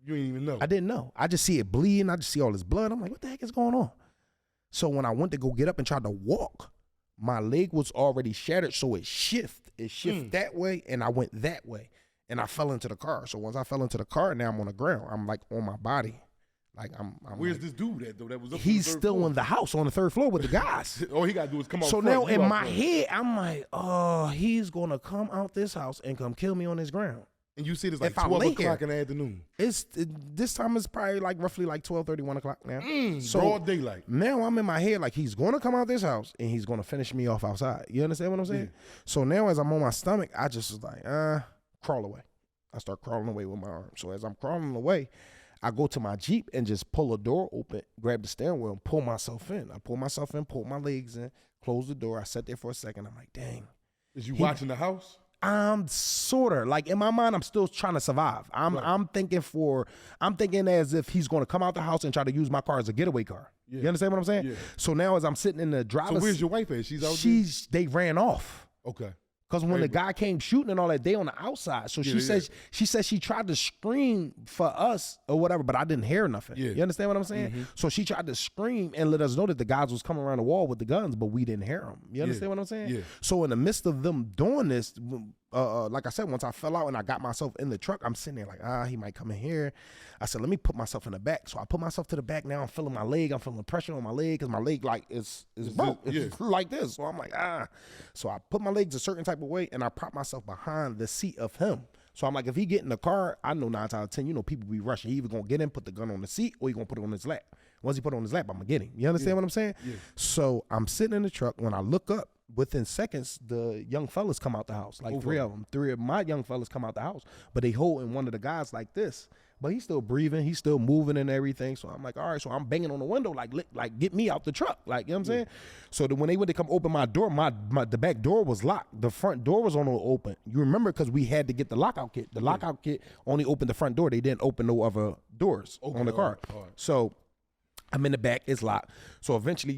[SPEAKER 1] You didn't even know.
[SPEAKER 2] I didn't know. I just see it bleeding. I just see all this blood. I'm like, what the heck is going on? So when I went to go get up and tried to walk, my leg was already shattered, so it shifted. It shifted that way, and I went that way, and I fell into the car. So once I fell into the car, now I'm on the ground. I'm like on my body. Like I'm
[SPEAKER 1] Where's
[SPEAKER 2] like,
[SPEAKER 1] this dude at though? That was up
[SPEAKER 2] he's
[SPEAKER 1] on the third
[SPEAKER 2] still
[SPEAKER 1] floor?
[SPEAKER 2] in the house on the third floor with the guys.
[SPEAKER 1] All he gotta do is come out.
[SPEAKER 2] So
[SPEAKER 1] front,
[SPEAKER 2] now
[SPEAKER 1] you
[SPEAKER 2] in
[SPEAKER 1] out
[SPEAKER 2] my
[SPEAKER 1] front.
[SPEAKER 2] head, I'm like, oh, he's gonna come out this house and come kill me on this ground.
[SPEAKER 1] And you see this like
[SPEAKER 2] if I
[SPEAKER 1] 12
[SPEAKER 2] lay
[SPEAKER 1] o'clock
[SPEAKER 2] here-
[SPEAKER 1] in the afternoon.
[SPEAKER 2] This time is probably like roughly like 12:30, 1 o'clock now. So
[SPEAKER 1] Broad daylight.
[SPEAKER 2] now I'm in my head like he's gonna come out this house and he's gonna finish me off outside. You understand what I'm saying? So now as I'm on my stomach, I just was like, crawl away. I start crawling away with my arm. So as I'm crawling away, I go to my Jeep and just pull a door open, grab the steering wheel, and pull myself in. I pull myself in, pull my legs in, close the door. I sat there for a second. I'm like, dang.
[SPEAKER 1] Is you watching the house?
[SPEAKER 2] I'm sorta like in my mind, I'm still trying to survive. I'm thinking as if he's gonna come out the house and try to use my car as a getaway car.
[SPEAKER 1] Yeah.
[SPEAKER 2] You understand what I'm saying?
[SPEAKER 1] Yeah.
[SPEAKER 2] So now as I'm sitting in the driver's
[SPEAKER 1] So where's your wife at? She's out
[SPEAKER 2] they ran off.
[SPEAKER 1] there? Okay.
[SPEAKER 2] Because when the guy came shooting and all that, they on the outside. So she said she tried to scream for us or whatever, but I didn't hear nothing.
[SPEAKER 1] Yeah.
[SPEAKER 2] You understand what I'm saying? So she tried to scream and let us know that the guys was coming around the wall with the guns, but we didn't hear them. You understand what I'm saying?
[SPEAKER 1] Yeah.
[SPEAKER 2] So in the midst of them doing this, like I said, once I fell out and I got myself in the truck, I'm sitting there like, he might come in here. I said, let me put myself in the back. So I put myself to the back. Now I'm feeling my leg. I'm feeling pressure on my leg because my leg like is broke. It's like this. So I'm like, So I put my legs a certain type of way and I prop myself behind the seat of him. So I'm like, if he get in the car, I know 9 times out of 10, people be rushing. He either gonna get in, put the gun on the seat, or he gonna put it on his lap. Once he put it on his lap, I'm gonna get him. You understand what I'm saying?
[SPEAKER 1] Yeah.
[SPEAKER 2] So I'm sitting in the truck. When I look up, within seconds, the young fellas come out the house. Like three of them. 3 of my young fellas come out the house, but they holding one of the guys like this. But he's still breathing, he's still moving and everything. So I'm like, all right. So I'm banging on the window, like get me out the truck, like, you know what I'm saying? So when they went to come open my door, the back door was locked. The front door was on open. You remember because we had to get the lockout kit. The lockout kit only opened the front door. They didn't open no other doors on the car.
[SPEAKER 1] All right.
[SPEAKER 2] So I'm in the back, it's locked. So eventually,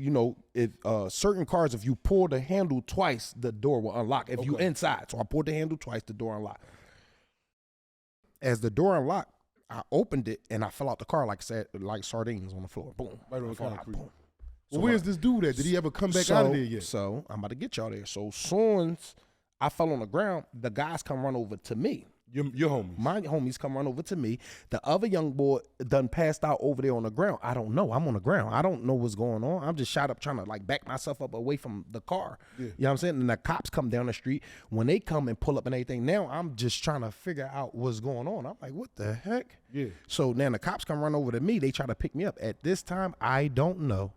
[SPEAKER 2] if certain cars, if you pull the handle twice, the door will unlock. If you inside, so I pulled the handle twice, the door unlocked. As the door unlocked, I opened it and I fell out the car like sardines on the floor. Boom.
[SPEAKER 1] Right on the
[SPEAKER 2] Boom.
[SPEAKER 1] concrete. Well, where's this dude at? Did he ever come back
[SPEAKER 2] So-
[SPEAKER 1] out of there yet?
[SPEAKER 2] So I'm about to get y'all there. So soon as I fell on the ground, the guys come run over to me.
[SPEAKER 1] Your homies.
[SPEAKER 2] My homies come run over to me. The other young boy done passed out over there on the ground. I don't know. I'm on the ground. I don't know what's going on. I'm just shot up trying to like back myself up away from the car.
[SPEAKER 1] Yeah.
[SPEAKER 2] You know what I'm saying? And the cops come down the street. When they come and pull up and everything, now I'm just trying to figure out what's going on. I'm like, what the heck?
[SPEAKER 1] Yeah.
[SPEAKER 2] So now the cops come run over to me. They try to pick me up. At this time, I don't know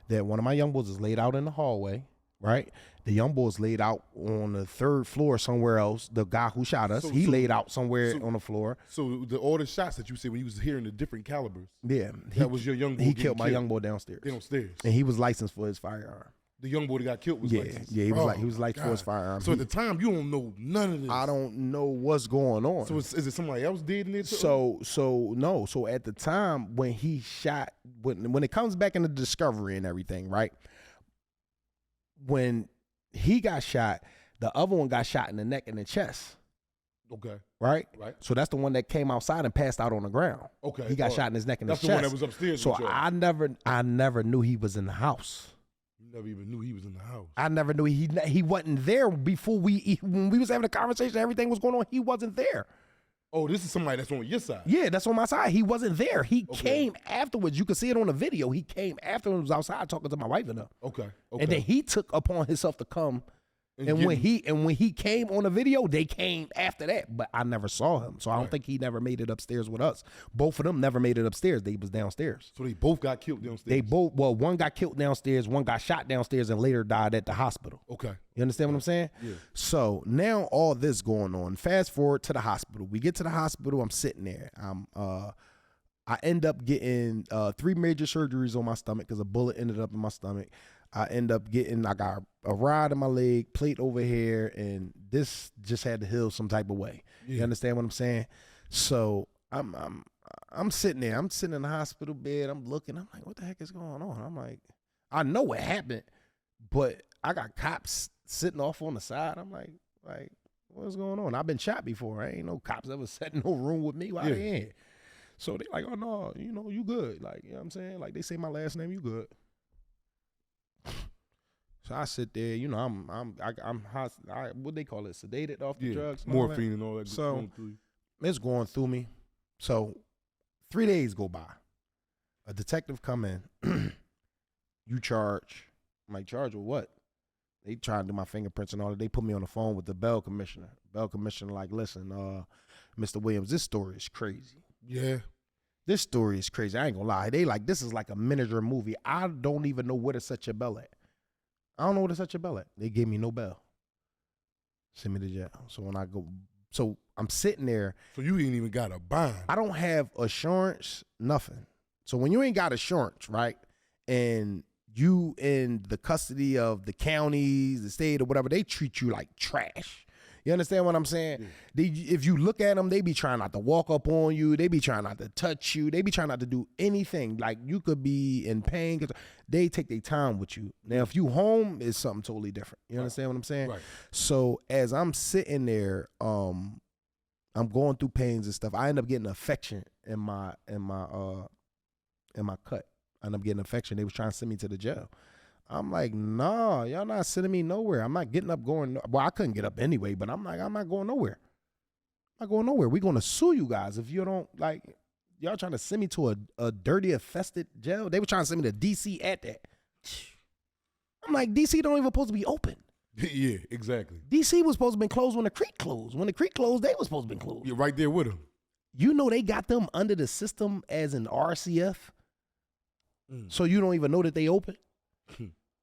[SPEAKER 2] that one of my young boys is laid out in the hallway, right? The young boy's laid out on the 3rd floor somewhere else. The guy who shot us, he laid out somewhere on the floor.
[SPEAKER 1] So all the shots that you said when you was hearing the different calibers,
[SPEAKER 2] Yeah.
[SPEAKER 1] that was your young boy
[SPEAKER 2] He
[SPEAKER 1] getting
[SPEAKER 2] killed my
[SPEAKER 1] killed.
[SPEAKER 2] young boy downstairs.
[SPEAKER 1] Downstairs.
[SPEAKER 2] And he was licensed for his firearm.
[SPEAKER 1] The young boy that got killed was licensed.
[SPEAKER 2] Yeah, he was
[SPEAKER 1] Oh,
[SPEAKER 2] licensed for his
[SPEAKER 1] God.
[SPEAKER 2] firearm.
[SPEAKER 1] So at the time, you don't know none of this.
[SPEAKER 2] I don't know what's going on.
[SPEAKER 1] So is it somebody else dead in there too?
[SPEAKER 2] So at the time when he shot, when it comes back into discovery and everything, right? When he got shot, the other one got shot in the neck and the chest,
[SPEAKER 1] Okay.
[SPEAKER 2] right?
[SPEAKER 1] Right.
[SPEAKER 2] So that's the one that came outside and passed out on the ground.
[SPEAKER 1] Okay.
[SPEAKER 2] He got
[SPEAKER 1] all
[SPEAKER 2] shot
[SPEAKER 1] right.
[SPEAKER 2] in his neck and
[SPEAKER 1] That's
[SPEAKER 2] his
[SPEAKER 1] the
[SPEAKER 2] chest.
[SPEAKER 1] one that was upstairs.
[SPEAKER 2] So
[SPEAKER 1] with y'all.
[SPEAKER 2] I never knew he was in the house.
[SPEAKER 1] You never even knew he was in the house.
[SPEAKER 2] I never knew he wasn't there before when we was having a conversation. Everything was going on. He wasn't there.
[SPEAKER 1] Oh, this is somebody that's on your side.
[SPEAKER 2] Yeah, that's on my side. He wasn't there. He came afterwards. You can see it on the video. He came afterwards, was outside talking to my wife and her.
[SPEAKER 1] Okay.
[SPEAKER 2] And then he took upon himself to come. And
[SPEAKER 1] get
[SPEAKER 2] when
[SPEAKER 1] him.
[SPEAKER 2] he came on the video, they came after that. But I never saw him. So I don't think he never made it upstairs with us. Both of them never made it upstairs. They was downstairs.
[SPEAKER 1] So they both got killed downstairs.
[SPEAKER 2] One got killed downstairs, one got shot downstairs and later died at the hospital.
[SPEAKER 1] Okay.
[SPEAKER 2] You understand what I'm saying?
[SPEAKER 1] Yeah.
[SPEAKER 2] So now all this going on. Fast forward to the hospital. We get to the hospital. I'm sitting there. I end up getting 3 major surgeries on my stomach because a bullet ended up in my stomach. I got a rod in my leg, plate over here, and this just had to heal some type of way.
[SPEAKER 1] Yeah.
[SPEAKER 2] You understand what I'm saying? So I'm sitting there. I'm sitting in the hospital bed. I'm looking. I'm like, what the heck is going on? I'm like, I know what happened, but I got cops sitting off on the side. I'm like, what's going on? I've been shot before. I ain't no cops ever sat in no room with me while they in. So they like, oh no, you good. Like, you know what I'm saying? Like they say my last name, you good. So I sit there, I'm what they call it, sedated off the drugs, and
[SPEAKER 1] morphine and all that.
[SPEAKER 2] So
[SPEAKER 1] going through you.
[SPEAKER 2] It's going through me. So 3 days go by. A detective come in. You charge. I'm like, charge with what? They try to do my fingerprints and all that. They put me on the phone with the bail commissioner. Bail commissioner like, listen, Mr. Williams, this story is crazy.
[SPEAKER 1] Yeah.
[SPEAKER 2] This story is crazy. I ain't gonna lie. They like, this is like a miniature movie. I don't even know where to set your bell at. I don't know where to set your bell at. They gave me no bell. Send me to jail. So when I go, so I'm sitting there.
[SPEAKER 1] So you ain't even got a bond.
[SPEAKER 2] I don't have assurance, nothing. So when you ain't got assurance, right, and you in the custody of the counties, the state, or whatever, they treat you like trash. You understand what I'm saying? Yeah. If you look at them, they be trying not to walk up on you. They be trying not to touch you. They be trying not to do anything. Like you could be in pain. They take their time with you. Now, if you home, it's something totally different. You understand what I'm saying?
[SPEAKER 1] Right.
[SPEAKER 2] So as I'm sitting there, I'm going through pains and stuff. I end up getting an infection in my cut. I end up getting an infection. They was trying to send me to the jail. I'm like, nah, y'all not sending me nowhere. I'm not getting up going. Well, I couldn't get up anyway, but I'm like, I'm not going nowhere. I'm not going nowhere. We're going to sue you guys if you don't, like, y'all trying to send me to a dirty, infested jail. They were trying to send me to D.C. at that. I'm like, D.C. don't even supposed to be open.
[SPEAKER 1] Yeah, exactly.
[SPEAKER 2] D.C. was supposed to be closed when the creek closed. When the creek closed, they was supposed to be closed.
[SPEAKER 1] You're right there with them.
[SPEAKER 2] You know they got them under the system as an RCF, so you don't even know that they open.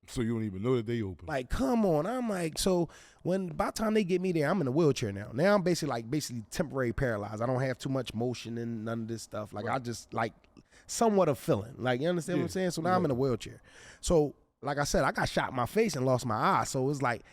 [SPEAKER 1] So you don't even know that they open.
[SPEAKER 2] Like, come on. I'm like, so by the time they get me there, I'm in a wheelchair now. Now I'm basically temporary paralyzed. I don't have too much motion and none of this stuff. Like, right. I just like somewhat of feeling. Like, you understand what I'm saying? So now I'm in a wheelchair. So, like I said, I got shot in my face and lost my eye. So it's like,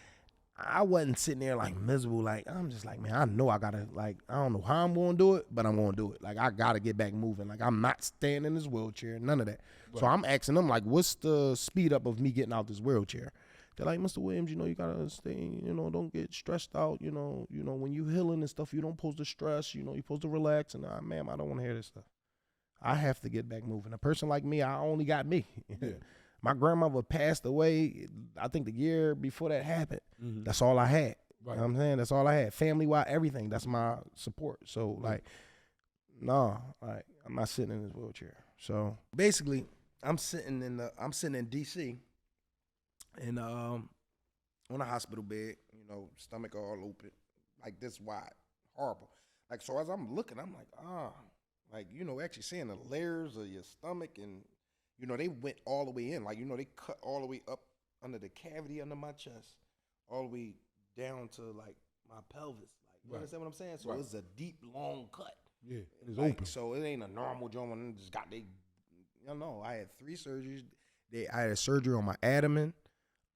[SPEAKER 2] I wasn't sitting there like miserable. Like, I'm just like, man, I know I gotta, like, I don't know how I'm gonna do it, but I'm gonna do it. Like, I gotta get back moving. Like, I'm not staying in this wheelchair, none of that. Right. So I'm asking them, like, what's the speed up of me getting out this wheelchair? They're like, Mr. Williams, you gotta stay, don't get stressed out. When you healing and stuff, you don't supposed to stress, you're supposed to relax. And ma'am, I don't want to hear this stuff. I have to get back moving. A person like me, I only got me. Yeah. My grandmother passed away, I think the year before that happened. Mm-hmm. That's all I had. Right. You know what I'm saying? That's all I had. Family-wise, everything. That's my support. So, like, I'm not sitting in this wheelchair. So, basically, I'm sitting in D.C. and on a hospital bed, stomach all open, like this wide, horrible. Like, so as I'm looking, I'm like, actually seeing the layers of your stomach and, they went all the way in. Like, they cut all the way up under the cavity under my chest, all the way down to, like, my pelvis. Like, you understand what I'm saying? So it's a deep, long cut.
[SPEAKER 1] Yeah, it's
[SPEAKER 2] like,
[SPEAKER 1] open.
[SPEAKER 2] So it ain't a normal joint when just got I had 3 surgeries. I had a surgery on my abdomen,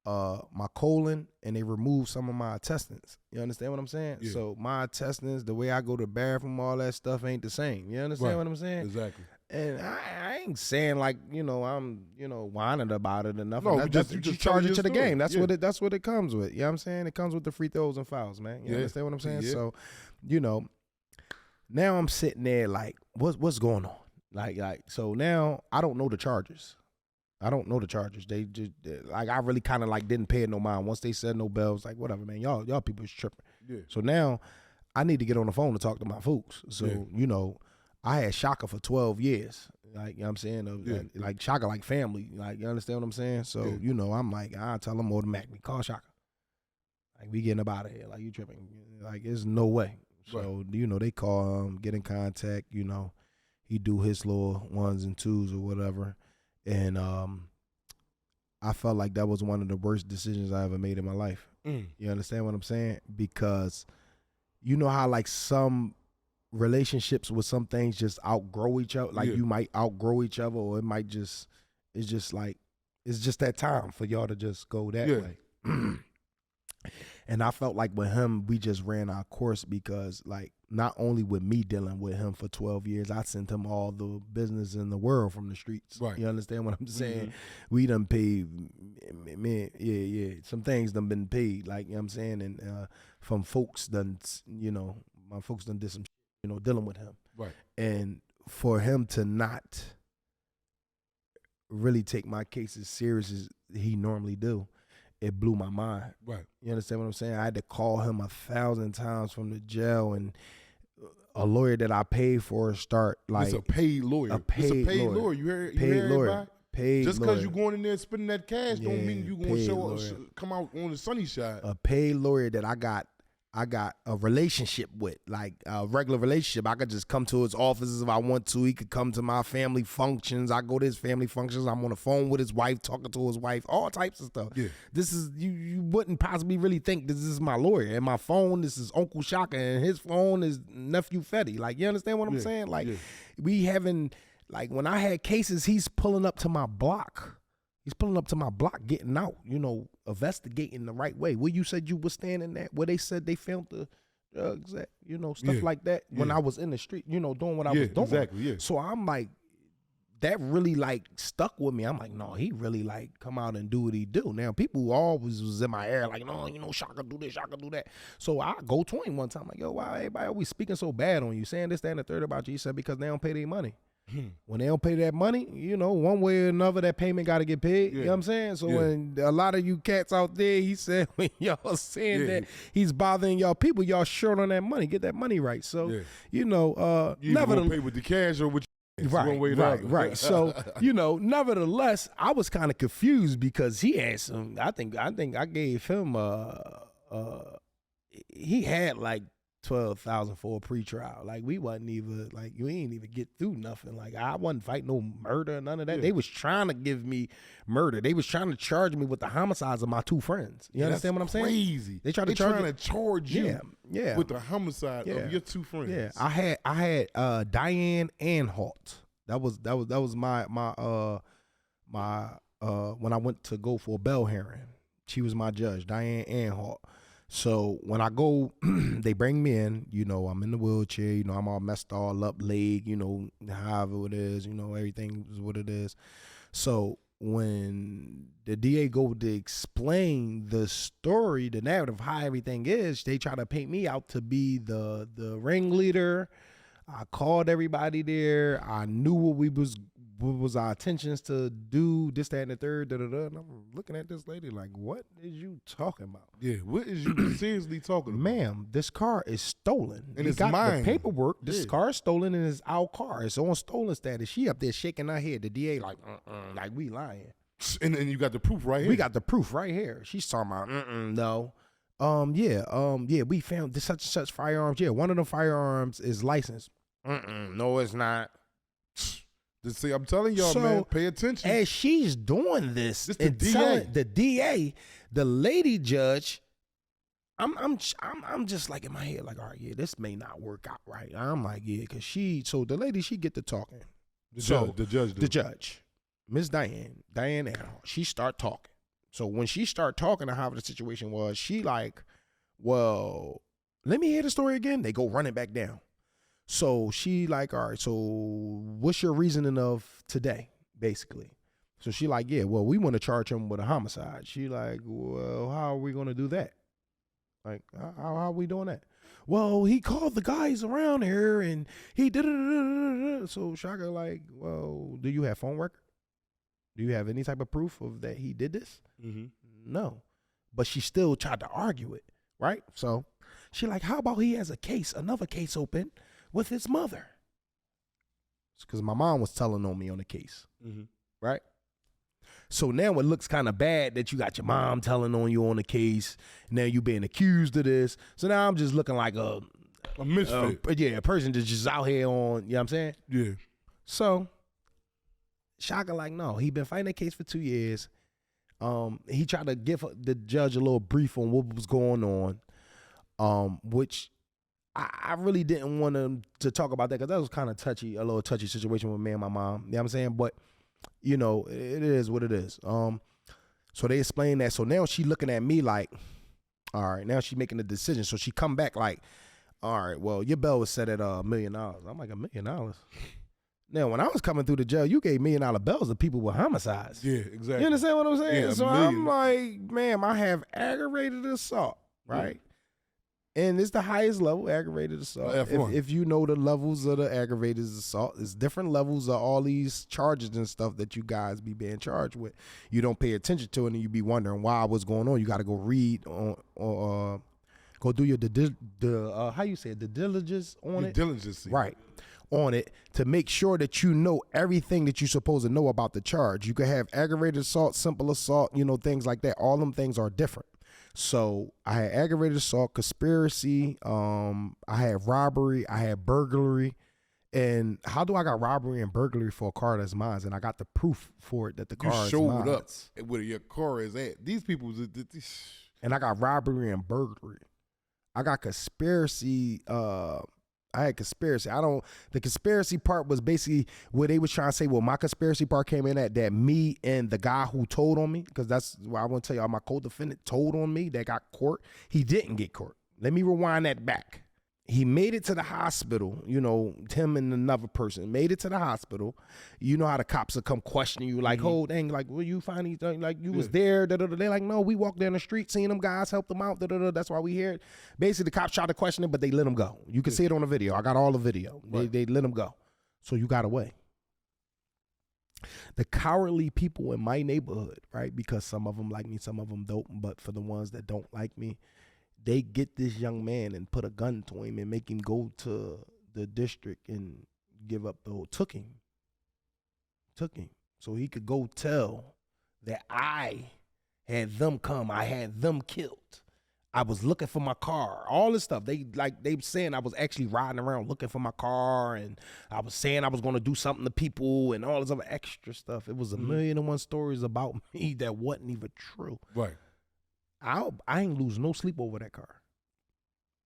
[SPEAKER 2] my colon, and they removed some of my intestines. You understand what I'm saying? Yeah. So my intestines, the way I go to the bathroom, all that stuff ain't the same. You understand what I'm saying?
[SPEAKER 1] Exactly.
[SPEAKER 2] And I ain't saying like, I'm, whining about it or nothing.
[SPEAKER 1] No, you just
[SPEAKER 2] charge it to the game. That's what it comes with. You know what I'm saying? It comes with the free throws and fouls, man. You understand what I'm saying? Yeah. So, now I'm sitting there like, what's going on? Like, so now I don't know the charges. They just, like, I really kind of like didn't pay it no mind. Once they said no bells, like, whatever, man, y'all people is tripping. Yeah. So now I need to get on the phone to talk to my folks. So, I had Shaka for 12 years. Like, you know what I'm saying? Like, Shaka like family. Like, you understand what I'm saying? So, I'm like, I tell them automatically, call Shaka. Like, we getting up out of here. Like, you tripping. Like, there's no way. So, they call him, get in contact, he do his little 1s and 2s or whatever. And I felt like that was one of the worst decisions I ever made in my life. You understand what I'm saying? Because you know how, like, some relationships with some things just outgrow each other. Like, you might outgrow each other, or it might just, it's just that time for y'all to just go that way. And I felt like with him, we just ran our course because, like, not only with me dealing with him for 12 years, I sent him all the business in the world from the streets.
[SPEAKER 1] Right.
[SPEAKER 2] You understand what I'm saying? We done paid, man, yeah. Some things done been paid, like, you know what I'm saying? And from folks done, you know, my folks done did some, you know, dealing with him.
[SPEAKER 1] Right.
[SPEAKER 2] And for him to not really take my case as serious as he normally do, it blew my mind.
[SPEAKER 1] Right.
[SPEAKER 2] You understand what I'm saying? I had to call him 1,000 times from the jail, and a lawyer that I paid for start like
[SPEAKER 1] it's a paid lawyer.
[SPEAKER 2] It's a paid
[SPEAKER 1] lawyer. You heard?
[SPEAKER 2] Paid lawyer.
[SPEAKER 1] Everybody?
[SPEAKER 2] Paid
[SPEAKER 1] Just
[SPEAKER 2] lawyer.
[SPEAKER 1] because you going in there spending that cash don't mean you gonna
[SPEAKER 2] lawyer.
[SPEAKER 1] come out on the sunny side.
[SPEAKER 2] A paid lawyer that I got a relationship with, like a regular relationship. I could just come to his offices if I want to. He could come to my family functions. I go to his family functions. I'm on the phone with his wife, talking to his wife, all types of stuff.
[SPEAKER 1] Yeah.
[SPEAKER 2] This is, you wouldn't possibly really think this is my lawyer. And my phone, this is Uncle Shaka, and his phone is nephew Fettiee. Like, you understand what I'm saying? Like, we having, like, when I had cases, he's pulling up to my block. He's pulling up to my block, getting out, you know, investigating the right way. Where you said you were standing at, where they said they found the drugs at, you know, stuff like that. When I was in the street, you know, doing what I was doing.
[SPEAKER 1] Exactly, yeah.
[SPEAKER 2] So I'm like, that really like stuck with me. I'm like, no, he really like come out and do what he do. Now, people always was in my ear like, no, you know, Shaka do this, Shaka do that. So I go to him one time like, yo, why everybody always speaking so bad on you, saying this, that, and the third about you? He said, because they don't pay their money. When they don't pay that money, you know, one way or another, that payment got to get paid. You know what I'm saying? So when a lot of you cats out there, he said, when y'all saying that he's bothering y'all people, y'all short on that money. Get that money right. So, you know,
[SPEAKER 1] you never pay with the cash or with one way or
[SPEAKER 2] right. So, you know, nevertheless, I was kind of confused because he had some, I think I gave him, he had like 12,000 for a pretrial. Like, we wasn't even, like, you ain't even get through nothing. Like, I wasn't fighting no murder or none of that. They was trying to give me murder. They was trying to charge me with the homicides of my two friends. You understand what I'm saying?
[SPEAKER 1] Crazy.
[SPEAKER 2] They tried to charge
[SPEAKER 1] you with the homicide of your two friends.
[SPEAKER 2] Yeah. I had Diane Anhalt. That was my when I went to go for a bail hearing. She was my judge, Diane Anhalt. So when I go, they bring me in, you know, I'm in the wheelchair, you know, I'm all messed all up, leg, you know, however it is, you know, everything is what it is. So when the DA go to explain the story, the narrative, how everything is, they try to paint me out to be the ringleader. I called everybody there. I knew what was our intentions to do, this, that, and the third, and I'm looking at this lady like, what is you talking about?
[SPEAKER 1] Yeah, what is you seriously talking about?
[SPEAKER 2] Ma'am, this car is stolen.
[SPEAKER 1] And it's
[SPEAKER 2] got
[SPEAKER 1] mine.
[SPEAKER 2] The paperwork, this car is stolen, and it's our car. It's on stolen status. She up there shaking her head. The DA like, like we lying.
[SPEAKER 1] And then you got the proof right here.
[SPEAKER 2] We got the proof right here. She's talking about, no. We found this such and such firearms. Yeah, one of the firearms is licensed. No, it's not.
[SPEAKER 1] See, I'm telling y'all, man, pay attention.
[SPEAKER 2] As she's doing this,
[SPEAKER 1] the DA.
[SPEAKER 2] The DA, the lady judge, I'm just like in my head, like, all right, yeah, this may not work out right. I'm like, yeah, because so the lady, she get to talking.
[SPEAKER 1] The
[SPEAKER 2] judge, Miss Diane Anhalt, she start talking. So when she start talking to how the situation was, she like, well, let me hear the story again. They go running back down. So she like, all right, so what's your reasoning of today, basically? So she like, yeah, well, we want to charge him with a homicide. She like, well, how are we going to do that? Like, how are we doing that? Well, he called the guys around here and he did it. So Shaka like, well, do you have phone record? Do you have any type of proof of that he did this? No. But she still tried to argue it, right? So she like, how about he has another case open with his mother? Because my mom was telling on me on the case, right? So now it looks kind of bad that you got your mom telling on you on the case. Now you being accused of this. So now I'm just looking like a
[SPEAKER 1] misfit.
[SPEAKER 2] A person that's just out here on, you know what I'm saying?
[SPEAKER 1] Yeah.
[SPEAKER 2] So Shaka like, no, he been fighting that case for 2 years. He tried to give the judge a little brief on what was going on, which I really didn't want him to talk about that because that was kind of a little touchy situation with me and my mom. You know what I'm saying? But, you know, it is what it is. So they explained that. So now she looking at me like, all right, now she making a decision. So she come back like, all right, well, your bail was set at $1 million. I'm like, $1 million? Now, when I was coming through the jail, you gave $1 million bails to people with homicides.
[SPEAKER 1] Yeah, exactly.
[SPEAKER 2] You understand what I'm saying?
[SPEAKER 1] Yeah,
[SPEAKER 2] so I'm like, ma'am, I have aggravated assault, right? And it's the highest level, aggravated assault. If you know the levels of the aggravated assault, it's different levels of all these charges and stuff that you guys be being charged with. You don't pay attention to it, and you be wondering what's going on. You got to go read or go do your how you say it, the diligence on it.
[SPEAKER 1] Diligence,
[SPEAKER 2] right, on it to make sure that you know everything that you're supposed to know about the charge. You could have aggravated assault, simple assault, things like that. All them things are different. So I had aggravated assault, conspiracy, I had robbery, I had burglary. And how do I got robbery and burglary for a car that's mine? And I got the proof for it that the car is mine.
[SPEAKER 1] You showed up where your car is at. These people,
[SPEAKER 2] and I got robbery and burglary. I got conspiracy. I had conspiracy. The conspiracy part was basically where they was trying to say, well, my conspiracy part came in at that me and the guy who told on me, because that's what I want to tell y'all, my co-defendant told on me that got court. He didn't get court. Let me rewind that back. He made it to the hospital, him and another person made it to the hospital. You know how the cops will come questioning you like, oh, dang, like, will you find these things? Like, you was there. They're like, no, we walked down the street, seen them guys, helped them out. That's why we here. Basically, the cops tried to question him, but they let him go. You can see it on the video. I got all the video. Right. They let him go. So you got away. The cowardly people in my neighborhood, right, because some of them like me, some of them don't, but for the ones that don't like me, they get this young man and put a gun to him and make him go to the district and give up took him. So he could go tell that I had them come, I had them killed. I was looking for my car, all this stuff. They saying I was actually riding around looking for my car, and I was saying I was going to do something to people and all this other extra stuff. It was a million and one stories about me that wasn't even true.
[SPEAKER 1] Right.
[SPEAKER 2] I ain't lose no sleep over that car.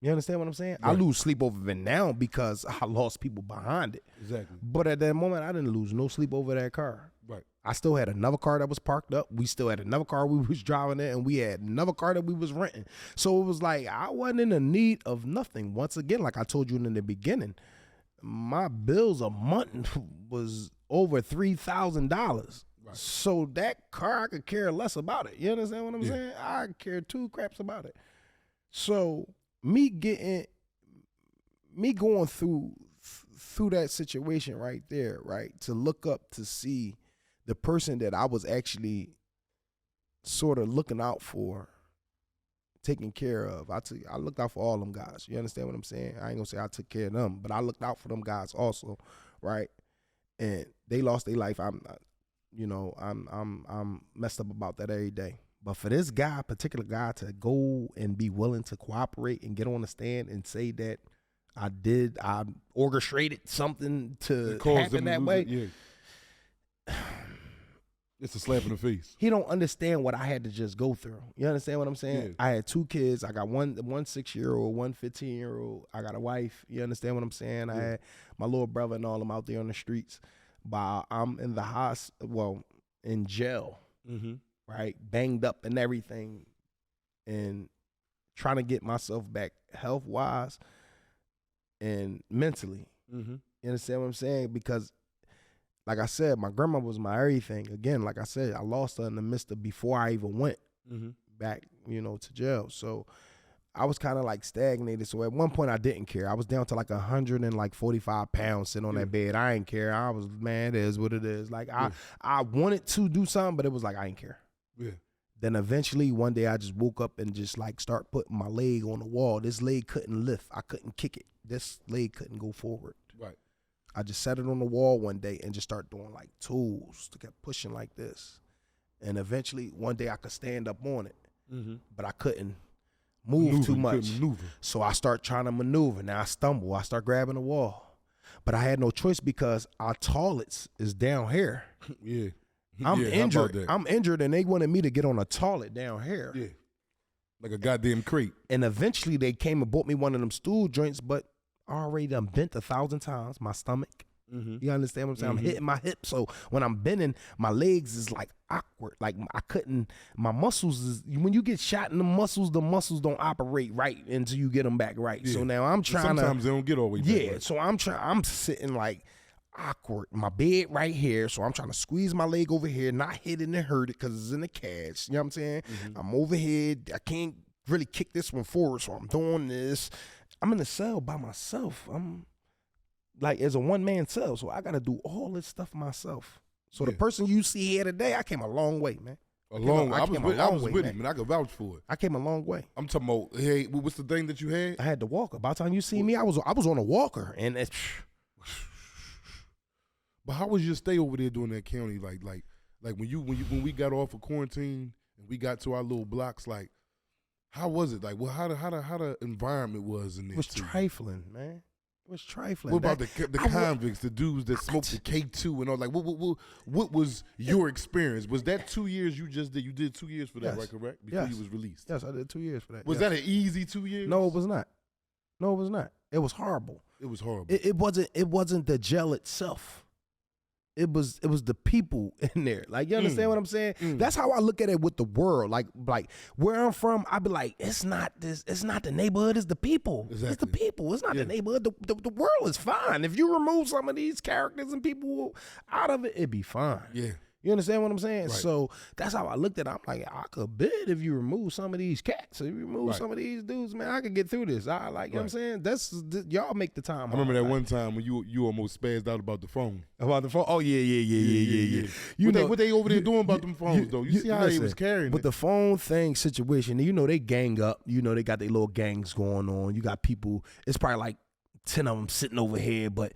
[SPEAKER 2] You understand what I'm saying?
[SPEAKER 1] Right.
[SPEAKER 2] I lose sleep over it now because I lost people behind it.
[SPEAKER 1] Exactly.
[SPEAKER 2] But at that moment, I didn't lose no sleep over that car.
[SPEAKER 1] Right.
[SPEAKER 2] I still had another car that was parked up. We still had another car we was driving in, and we had another car that we was renting. So it was like I wasn't in the need of nothing. Once again, like I told you in the beginning, my bills a month was over $3,000. Right. So that car, I could care less about it. You understand what I'm saying? I care two craps about it. So me going through that situation right there, right, to look up to see the person that I was actually sort of looking out for, taking care of. I looked out for all them guys. You understand what I'm saying? I ain't gonna say I took care of them, but I looked out for them guys also, right? And they lost their life. I'm messed up about that every day. But for this guy, particular guy, to go and be willing to cooperate and get on the stand and say that I orchestrated something to happen that way.
[SPEAKER 1] Yeah. It's a slap in the face.
[SPEAKER 2] He don't understand what I had to just go through. You understand what I'm saying?
[SPEAKER 1] Yeah.
[SPEAKER 2] I had two kids. I got one 6-year-old, one 15-year-old. I got a wife. You understand what I'm saying? Yeah. I had my little brother and all them out there on the streets. But I'm in the in jail, right? Banged up and everything, and trying to get myself back health-wise and mentally. You understand what I'm saying? Because, like I said, my grandma was my everything. Again, like I said, I lost her in the midst of before I even went back, to jail. So I was kind of like stagnated. So at one point I didn't care. I was down to like 145 pounds sitting on that bed. I ain't care. I was, man, it is what it is. Like I wanted to do something, but it was like, I ain't care.
[SPEAKER 1] Yeah.
[SPEAKER 2] Then eventually one day I just woke up and just like start putting my leg on the wall. This leg couldn't lift. I couldn't kick it. This leg couldn't go forward.
[SPEAKER 1] Right.
[SPEAKER 2] I just set it on the wall one day and just start doing like tools to keep pushing like this. And eventually one day I could stand up on it, but I couldn't move too much. So I start trying to maneuver. Now I stumble. I start grabbing the wall. But I had no choice because our toilets is down here.
[SPEAKER 1] Yeah.
[SPEAKER 2] I'm injured. I'm injured, and they wanted me to get on a toilet down here.
[SPEAKER 1] Yeah. Like a goddamn crate.
[SPEAKER 2] And eventually they came and bought me one of them stool joints, but I already done bent 1,000 times, my stomach. You understand what I'm saying? I'm hitting my hip, so when I'm bending, my legs is like awkward. Like I couldn't. My muscles is when you get shot in the muscles don't operate right until you get them back right. Yeah. So now I'm trying.
[SPEAKER 1] Sometimes they don't get all the way back.
[SPEAKER 2] Yeah.
[SPEAKER 1] Right.
[SPEAKER 2] So I'm sitting like awkward. My bed right here, so I'm trying to squeeze my leg over here, not hit it and hurt it because it's in the cast. You know what I'm saying? I'm overhead. I can't really kick this one forward, so I'm doing this. I'm in the cell by myself. I'm like, as a one-man cell, so I got to do all this stuff myself. So the person you see here today, I came a long way, man.
[SPEAKER 1] I was with him, and I can vouch for it.
[SPEAKER 2] I came a long way.
[SPEAKER 1] I'm talking about, hey, what's the thing that you had?
[SPEAKER 2] I had the walker. By the time you see me, I was on a walker, and it's.
[SPEAKER 1] But how was your stay over there doing that county? Like when we got off of quarantine and we got to our little blocks, like, how was it? Like, well, how the environment was in there?
[SPEAKER 2] It was trifling, man. It was trifling.
[SPEAKER 1] What about the convicts, the dudes that smoked the K2 and all? Like, what was your experience? Was that 2 years you just did? You did 2 years for that, right? Correct? Before you was released.
[SPEAKER 2] Yes, I did 2 years for that.
[SPEAKER 1] Was that an easy 2 years?
[SPEAKER 2] No, it was not. No, it was not. It was horrible.
[SPEAKER 1] It was horrible.
[SPEAKER 2] It wasn't the jail itself. It was the people in there. Like, you understand what I'm saying? That's how I look at it with the world. Like where I'm from, I be like, it's not the neighborhood, it's the people. Exactly. It's the people. It's not the neighborhood. The world is fine. If you remove some of these characters and people out of it, it'd be fine. Yeah. You understand what I'm saying? Right. So that's how I looked at it. I'm like, I could bet if you remove some of these cats, if you remove some of these dudes, man, I could get through this. I like, you know what I'm saying? Y'all make the time.
[SPEAKER 1] I remember that one time when you almost spazzed out about the phone.
[SPEAKER 2] About the phone? Oh, yeah.
[SPEAKER 1] What they over there doing about them phones, though? You see how they was carrying
[SPEAKER 2] But the phone thing situation, you know, they gang up. You know, they got their little gangs going on. You got people, it's probably like 10 of them sitting over here, but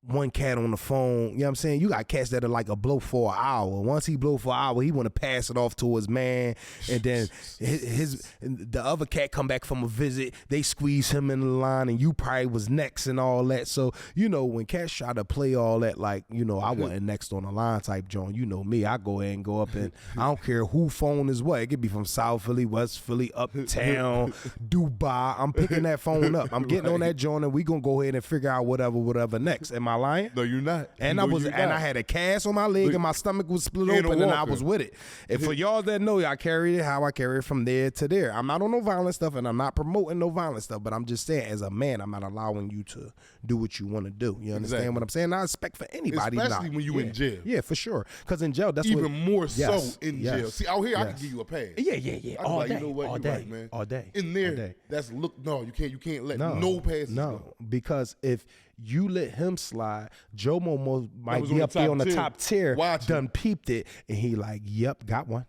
[SPEAKER 2] one cat on the phone, you know what I'm saying? You got cats that are like a blow for an hour. Once he blow for an hour, he want to pass it off to his man, and then the other cat come back from a visit, they squeeze him in the line, and you probably was next and all that. So, you know, when cats try to play all that, like, you know, I wasn't next on the line type joint. You know me, I go ahead and go up, and I don't care who phone is what. It could be from South Philly, West Philly, Uptown, Dubai. I'm picking that phone up. I'm getting on that joint, and we gonna go ahead and figure out whatever next. Am I lying?
[SPEAKER 1] No, you're not.
[SPEAKER 2] And I had a cast on my leg, and my stomach was split open, and I was with it. And for y'all that know, I carried it how I carry it from there to there. I'm not on no violent stuff, and I'm not promoting no violent stuff, but I'm just saying, as a man, I'm not allowing you to do what you want to do. You understand what I'm saying? I expect for anybody,
[SPEAKER 1] especially when you in jail.
[SPEAKER 2] Yeah, for sure. Because in jail, that's
[SPEAKER 1] even more so in jail. See, out here, I can give you a pass.
[SPEAKER 2] Yeah. All day,
[SPEAKER 1] you know what?
[SPEAKER 2] all
[SPEAKER 1] You're
[SPEAKER 2] day,
[SPEAKER 1] right, man.
[SPEAKER 2] all day.
[SPEAKER 1] In there,
[SPEAKER 2] all day.
[SPEAKER 1] that's no. You can't let no passes.
[SPEAKER 2] No, because if you let him slide, Joe Momo might be up there on the top tier, done peeped it, and he like, yep, got one.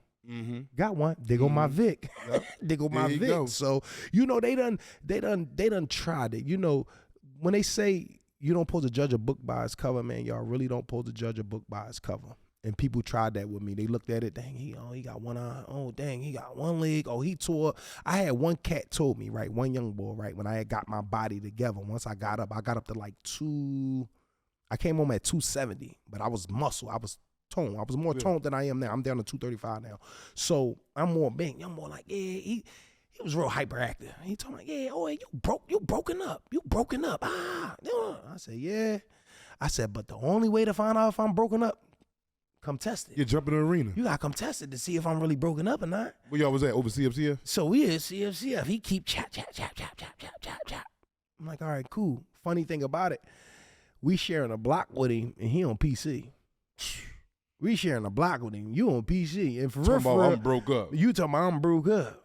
[SPEAKER 2] Got one. They go my Vic. Yep. They go my Vic. Go. So, you know, they done tried it. You know, when they say you don't supposed to judge a book by its cover, man, y'all really don't supposed to judge a book by its cover. And people tried that with me. They looked at it, dang, he got one eye. Oh, dang, he got one leg. Oh, he tore. I had one cat told me, right, one young boy, right, when I had got my body together. Once I got up to like I came home at 270, but I was muscle. I was toned. I was more toned than I am now. I'm down to 235 now. So I'm more big. I'm more like, yeah, he was real hyperactive. He told me, yeah, oh, you broken up. You broken up. I said, yeah. I said, but the only way to find out if I'm broken up, come test it.
[SPEAKER 1] You jump in the arena.
[SPEAKER 2] You gotta come test it to see if I'm really broken up or not.
[SPEAKER 1] Where y'all was at? Over CFCF?
[SPEAKER 2] So we is CFCF. He keep chap. I'm like, all right, cool. Funny thing about it, we sharing a block with him and he on PC. We sharing a block with him. You on PC. And for real,
[SPEAKER 1] I'm broke up.
[SPEAKER 2] You talking about I'm broke up.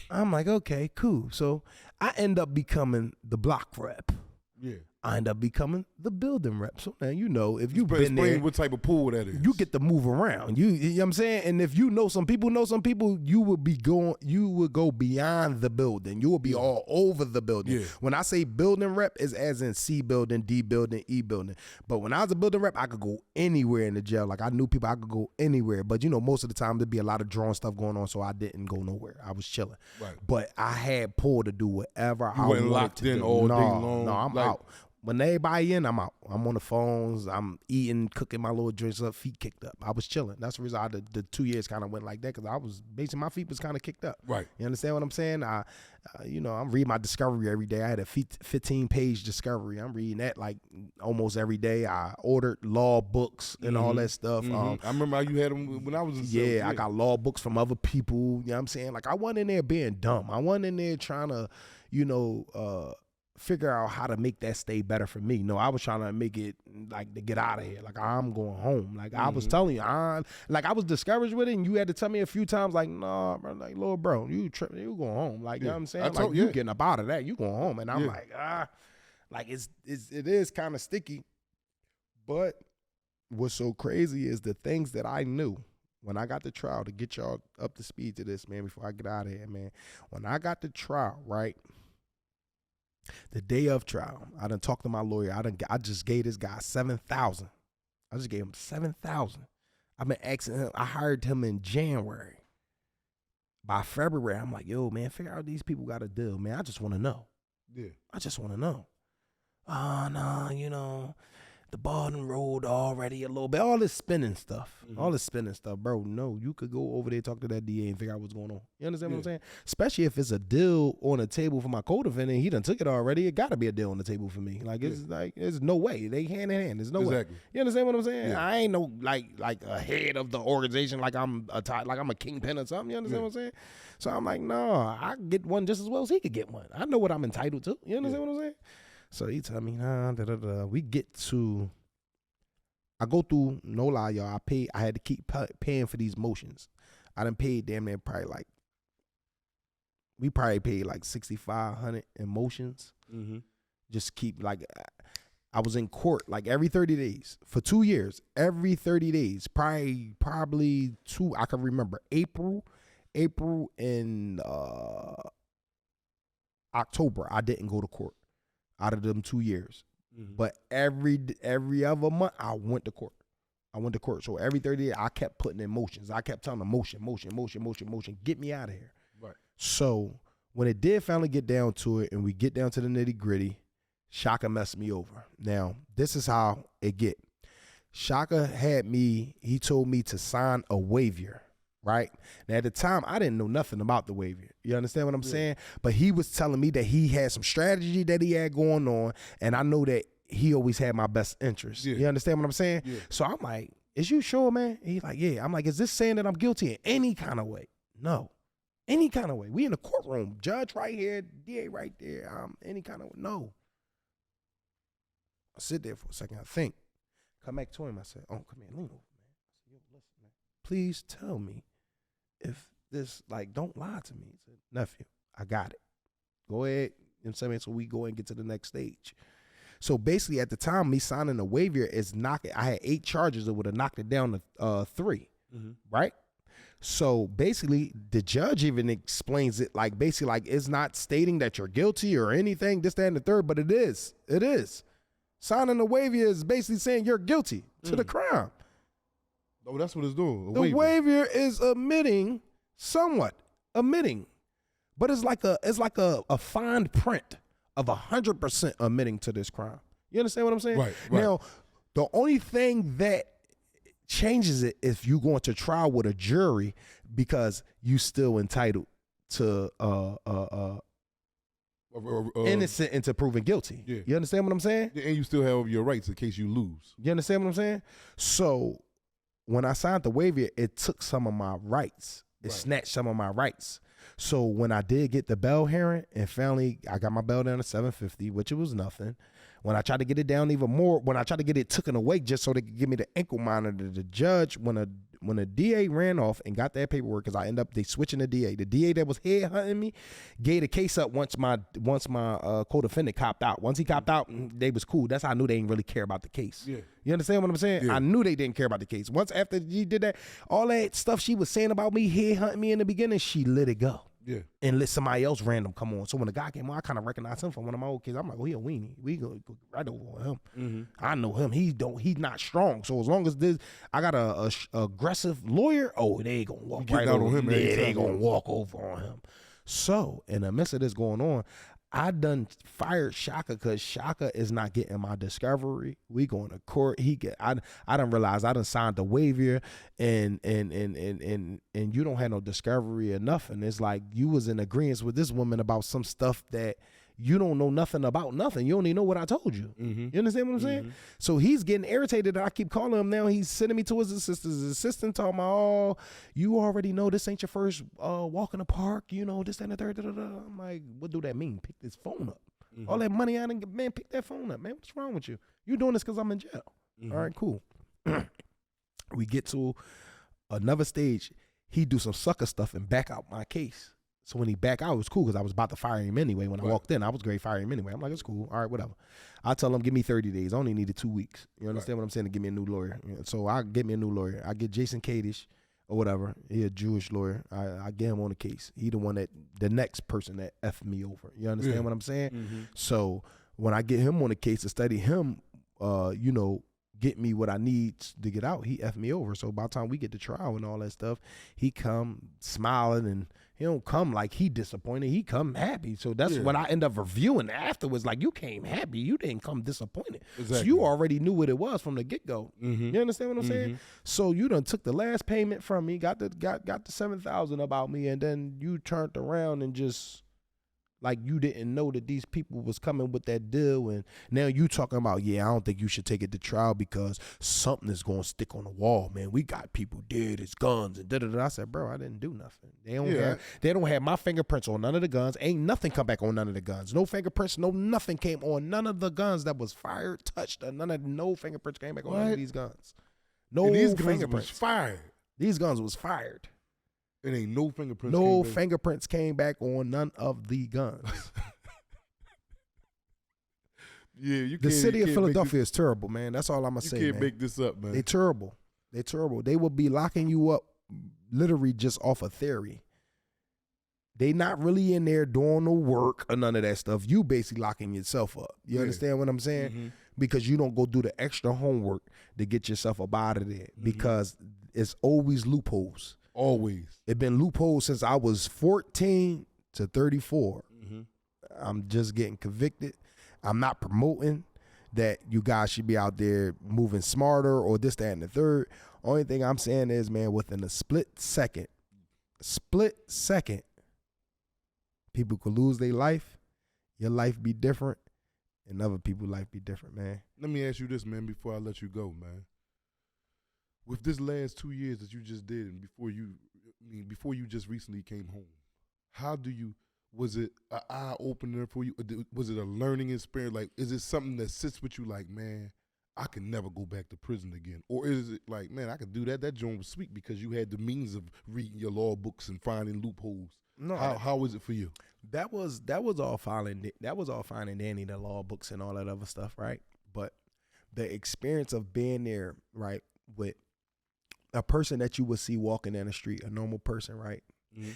[SPEAKER 2] I'm like, okay, cool. So I end up becoming the block rep. Yeah. I end up becoming the building rep. So now, you know, if you've been there,
[SPEAKER 1] what type of pool that is.
[SPEAKER 2] You get to move around. You know what I'm saying? And if you know some people, you would go beyond the building. You will be all over the building. Yeah. When I say building rep, is as in C building, D building, E building. But when I was a building rep, I could go anywhere in the jail. Like, I knew people, I could go anywhere. But, you know, most of the time there'd be a lot of drawing stuff going on, so I didn't go nowhere. I was chilling. Right. But I had pull to do whatever I wanted
[SPEAKER 1] locked
[SPEAKER 2] to
[SPEAKER 1] in
[SPEAKER 2] do.
[SPEAKER 1] all day long.
[SPEAKER 2] No, I'm out. When everybody in, I'm out. I'm on the phones. I'm eating, cooking my little drinks up, feet kicked up. I was chilling. That's the reason I the 2 years kind of went like that, because I was basically my feet was kind of kicked up.
[SPEAKER 1] Right.
[SPEAKER 2] You understand what I'm saying? I'm reading my discovery every day. I had a 15-page discovery. I'm reading that like almost every day. I ordered law books and all that stuff.
[SPEAKER 1] I remember how you had them when I was in cell.
[SPEAKER 2] Yeah, I got law books from other people. You know what I'm saying? Like, I wasn't in there being dumb. I wasn't in there trying to, figure out how to make that stay better for me. No, I was trying to make it like to get out of here. Like, I'm going home. Like, I was telling you, I was discouraged with it, and you had to tell me a few times, like, nah, bro, like, little bro, you tripping, you going home. Like, you know what I'm saying? Like, you getting up out of that, you going home. And I'm like, like, it is kind of sticky. But what's so crazy is the things that I knew when I got the trial, to get y'all up to speed to this, man, before I get out of here, man. When I got the trial, right? The day of trial, I done talked to my lawyer. I just gave this guy $7,000. I just gave him $7,000. I've been asking him. I hired him in January. By February, I'm like, yo, man, figure out these people got a deal, man. I just want to know.
[SPEAKER 1] Yeah.
[SPEAKER 2] I just want to know. Oh, no, the ball done rolled already a little bit. All this spinning stuff. All this spinning stuff, bro. No, you could go over there, talk to that DA and figure out what's going on. You understand what I'm saying? Especially if it's a deal on the table for my co-defendant. He done took it already. It got to be a deal on the table for me. Like, it's like, there's no way. They hand in hand. There's no way. You understand what I'm saying?
[SPEAKER 1] Yeah.
[SPEAKER 2] I ain't no, like a head of the organization, like I'm a kingpin or something. You understand what I'm saying? So I'm like, no, I can get one just as well as he could get one. I know what I'm entitled to. You understand what I'm saying? So he tell me, we get to, I go through, no lie, y'all, I had to keep paying for these motions. I done paid damn near we probably paid like $6,500 in motions. Just keep, like, I was in court like every 30 days for 2 years, every 30 days, probably two, I can remember, April and October, I didn't go to court out of them 2 years. But every other month, I went to court. So every 30 days, I kept putting in motions. I kept telling them, motion, get me out of here.
[SPEAKER 1] Right.
[SPEAKER 2] So when it did finally get down to it, and we get down to the nitty gritty, Shaka messed me over. Now, this is how it get. Shaka he told me to sign a waiver. Right? Now, at the time, I didn't know nothing about the waiver. You understand what I'm saying? But he was telling me that he had some strategy that he had going on, and I know that he always had my best interest. You understand what I'm saying? So I'm like, is you sure, man? He's like, yeah. I'm like, is this saying that I'm guilty in any kind of way? No. Any kind of way. We in the courtroom. Judge right here, DA right there. Any kind of way. No. I sit there for a second. I think. Come back to him. I said, oh, come here. Lean over, man. I said, yo, listen, man. Please tell me if this, like, don't lie to me. He said, nephew, I got it. Go ahead. You know what I'm saying? So we go and get to the next stage. So basically, at the time, me signing the waiver is knocking. I had 8 charges that would have knocked it down to 3, right? So basically, the judge even explains it like, basically, like, it's not stating that you're guilty or anything, this, that, and the third, but it is. It is. Signing the waiver is basically saying you're guilty to the crime.
[SPEAKER 1] Oh, that's what it's doing.
[SPEAKER 2] The waiver is omitting, but it's like a fine print of 100% omitting to this crime. You understand what I'm saying?
[SPEAKER 1] Right.
[SPEAKER 2] Now, the only thing that changes it if you go into trial with a jury, because you still entitled to innocent into proven guilty.
[SPEAKER 1] Yeah.
[SPEAKER 2] You understand what I'm saying?
[SPEAKER 1] Yeah, and you still have your rights in case you lose.
[SPEAKER 2] You understand what I'm saying? So when I signed the waiver, it took some of my rights. It snatched some of my rights. So when I did get the bail hearing, and finally I got my bail down to $750, which it was nothing. When I tried to get it down even more, when I tried to get it taken away just so they could give me the ankle monitor, the judge, when the DA ran off and got that paperwork, because they switching the DA. The DA that was head hunting me gave the case up once my co-defendant copped out. Once he copped out, they was cool. That's how I knew they didn't really care about the case.
[SPEAKER 1] Yeah.
[SPEAKER 2] You understand what I'm saying?
[SPEAKER 1] Yeah.
[SPEAKER 2] I knew they didn't care about the case. Once after he did that, all that stuff she was saying about me head hunting me in the beginning, she let it go.
[SPEAKER 1] Yeah.
[SPEAKER 2] And let somebody else random come on. So when the guy came on, I kind of recognized him from one of my old kids. I'm like, oh, he a weenie. We go right over on him. I know him. He's not strong. So as long as I got a aggressive lawyer, oh, they ain't gonna walk right over him. They ain't gonna walk over on him. So in the midst of this going on, I done fired Shaka because Shaka is not getting my discovery. We going to court. I done realized I done signed the waiver and you don't have no discovery or nothing. It's like you was in agreement with this woman about some stuff that you don't know nothing about nothing. You don't even know what I told you.
[SPEAKER 1] Mm-hmm.
[SPEAKER 2] You understand what I'm saying? So he's getting irritated that I keep calling him now. He's sending me to his assistant. His assistant talking about, oh, you already know this ain't your first walk in the park, you know, this, that, and the third. I'm like, what do that mean? Pick this phone up. All that money I didn't get, man, pick that phone up, man. What's wrong with you? You doing this because I'm in jail. All right, cool. We get to another stage. He do some sucker stuff and back out my case. So when he back out, it was cool because I was about to fire him anyway. When I walked in, I was going to fire him anyway. I'm like, it's cool. All right, whatever. I tell him, give me 30 days. I only needed 2 weeks. You understand what I'm saying? To give me a new lawyer. So I get me a new lawyer. I get Jason Kadish or whatever. He a Jewish lawyer. I get him on the case. He the next person that effed me over. You understand what I'm saying? So when I get him on the case to study him, get me what I need to get out, he effed me over. So by the time we get to trial and all that stuff, he come smiling, and he don't come like he disappointed. He come happy. So that's what I end up reviewing afterwards. Like, you came happy. You didn't come disappointed. Exactly. So you already knew what it was from the get-go. You understand what I'm saying? So you done took the last payment from me, got the $7,000 about me, and then you turned around and just like you didn't know that these people was coming with that deal, and now you talking about, I don't think you should take it to trial because something is going to stick on the wall, man. We got people dead, it's guns and da-da-da. I said, bro, I didn't do nothing. They don't have my fingerprints on none of the guns. Ain't nothing come back on none of the guns. No fingerprints, nothing came on none of the guns that was fired, touched, or no fingerprints came back on none of these guns. No,
[SPEAKER 1] and these
[SPEAKER 2] fingerprints.
[SPEAKER 1] Guns was fired.
[SPEAKER 2] These guns was fired.
[SPEAKER 1] It ain't no fingerprints.
[SPEAKER 2] No fingerprints came back on none of the guns. The city of Philadelphia is terrible, man. That's all I'm gonna say.
[SPEAKER 1] You can't make this up, man.
[SPEAKER 2] They terrible. They terrible. They will be locking you up, literally just off a theory. They not really in there doing no work or none of that stuff. You basically locking yourself up. You understand what I'm saying? Because you don't go do the extra homework to get yourself up out of there. Because it's always loopholes.
[SPEAKER 1] Always.
[SPEAKER 2] It's been loopholes since I was 14 to 34. I'm just getting convicted. I'm not promoting that you guys should be out there moving smarter or this, that, and the third. Only thing I'm saying is, man, within a split second, people could lose their life. Your life be different, and other people's life be different, man.
[SPEAKER 1] Let me ask you this, man, before I let you go, man. With this last 2 years that you just did, and before you just recently came home, was it an eye opener for you? Was it a learning experience? Like, is it something that sits with you like, man, I can never go back to prison again? Or is it like, man, I could do that? That joint was sweet because you had the means of reading your law books and finding loopholes.
[SPEAKER 2] No,
[SPEAKER 1] how was it for you?
[SPEAKER 2] That was all fine and dandy, the law books and all that other stuff, right? But the experience of being there, right, with a person that you would see walking down the street, a normal person, right?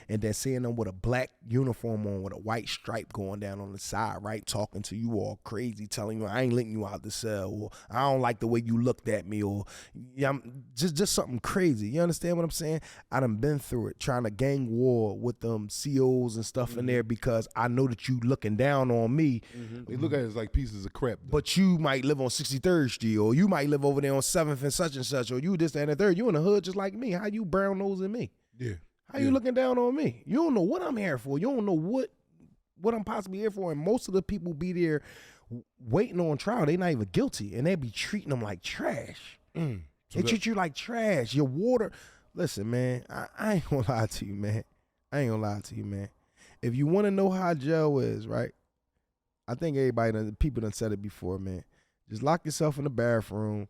[SPEAKER 2] And then seeing them with a black uniform on with a white stripe going down on the side, right? Talking to you all crazy, telling you, I ain't letting you out the cell, or I don't like the way you looked at me, or just something crazy. You understand what I'm saying? I done been through it, trying to gang war with them COs and stuff in there because I know that you looking down on me.
[SPEAKER 1] They look at it as like pieces of crap, though.
[SPEAKER 2] But you might live on 63rd Street, or you might live over there on 7th and such, or you this, that, and the third. You in the hood just like me. How you brown nosing me?
[SPEAKER 1] Yeah.
[SPEAKER 2] How you looking down on me? You don't know what I'm here for. You don't know what I'm possibly here for. And most of the people be there waiting on trial. They not even guilty, and they be treating them like trash. They treat you like trash. Your water. Listen, man, I ain't gonna lie to you, man. If you want to know how jail is, right? I think people done said it before, man. Just lock yourself in the bathroom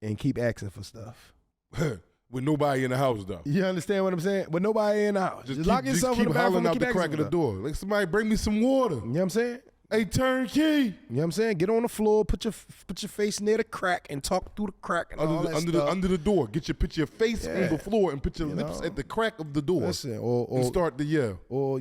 [SPEAKER 2] and keep asking for stuff.
[SPEAKER 1] With nobody in the house, though.
[SPEAKER 2] You understand what I'm saying? With nobody in the house. Just lock yourself in the bathroom and keep
[SPEAKER 1] out the crack of the door. Like, somebody bring me some water.
[SPEAKER 2] You know what I'm saying?
[SPEAKER 1] Hey, turnkey.
[SPEAKER 2] You know what I'm saying? Get on the floor, put your face near the crack and talk through the crack and all that stuff.
[SPEAKER 1] Under the door. Put your face on the floor and put your lips at the crack of the door.
[SPEAKER 2] Listen,
[SPEAKER 1] and start the yell.
[SPEAKER 2] Or,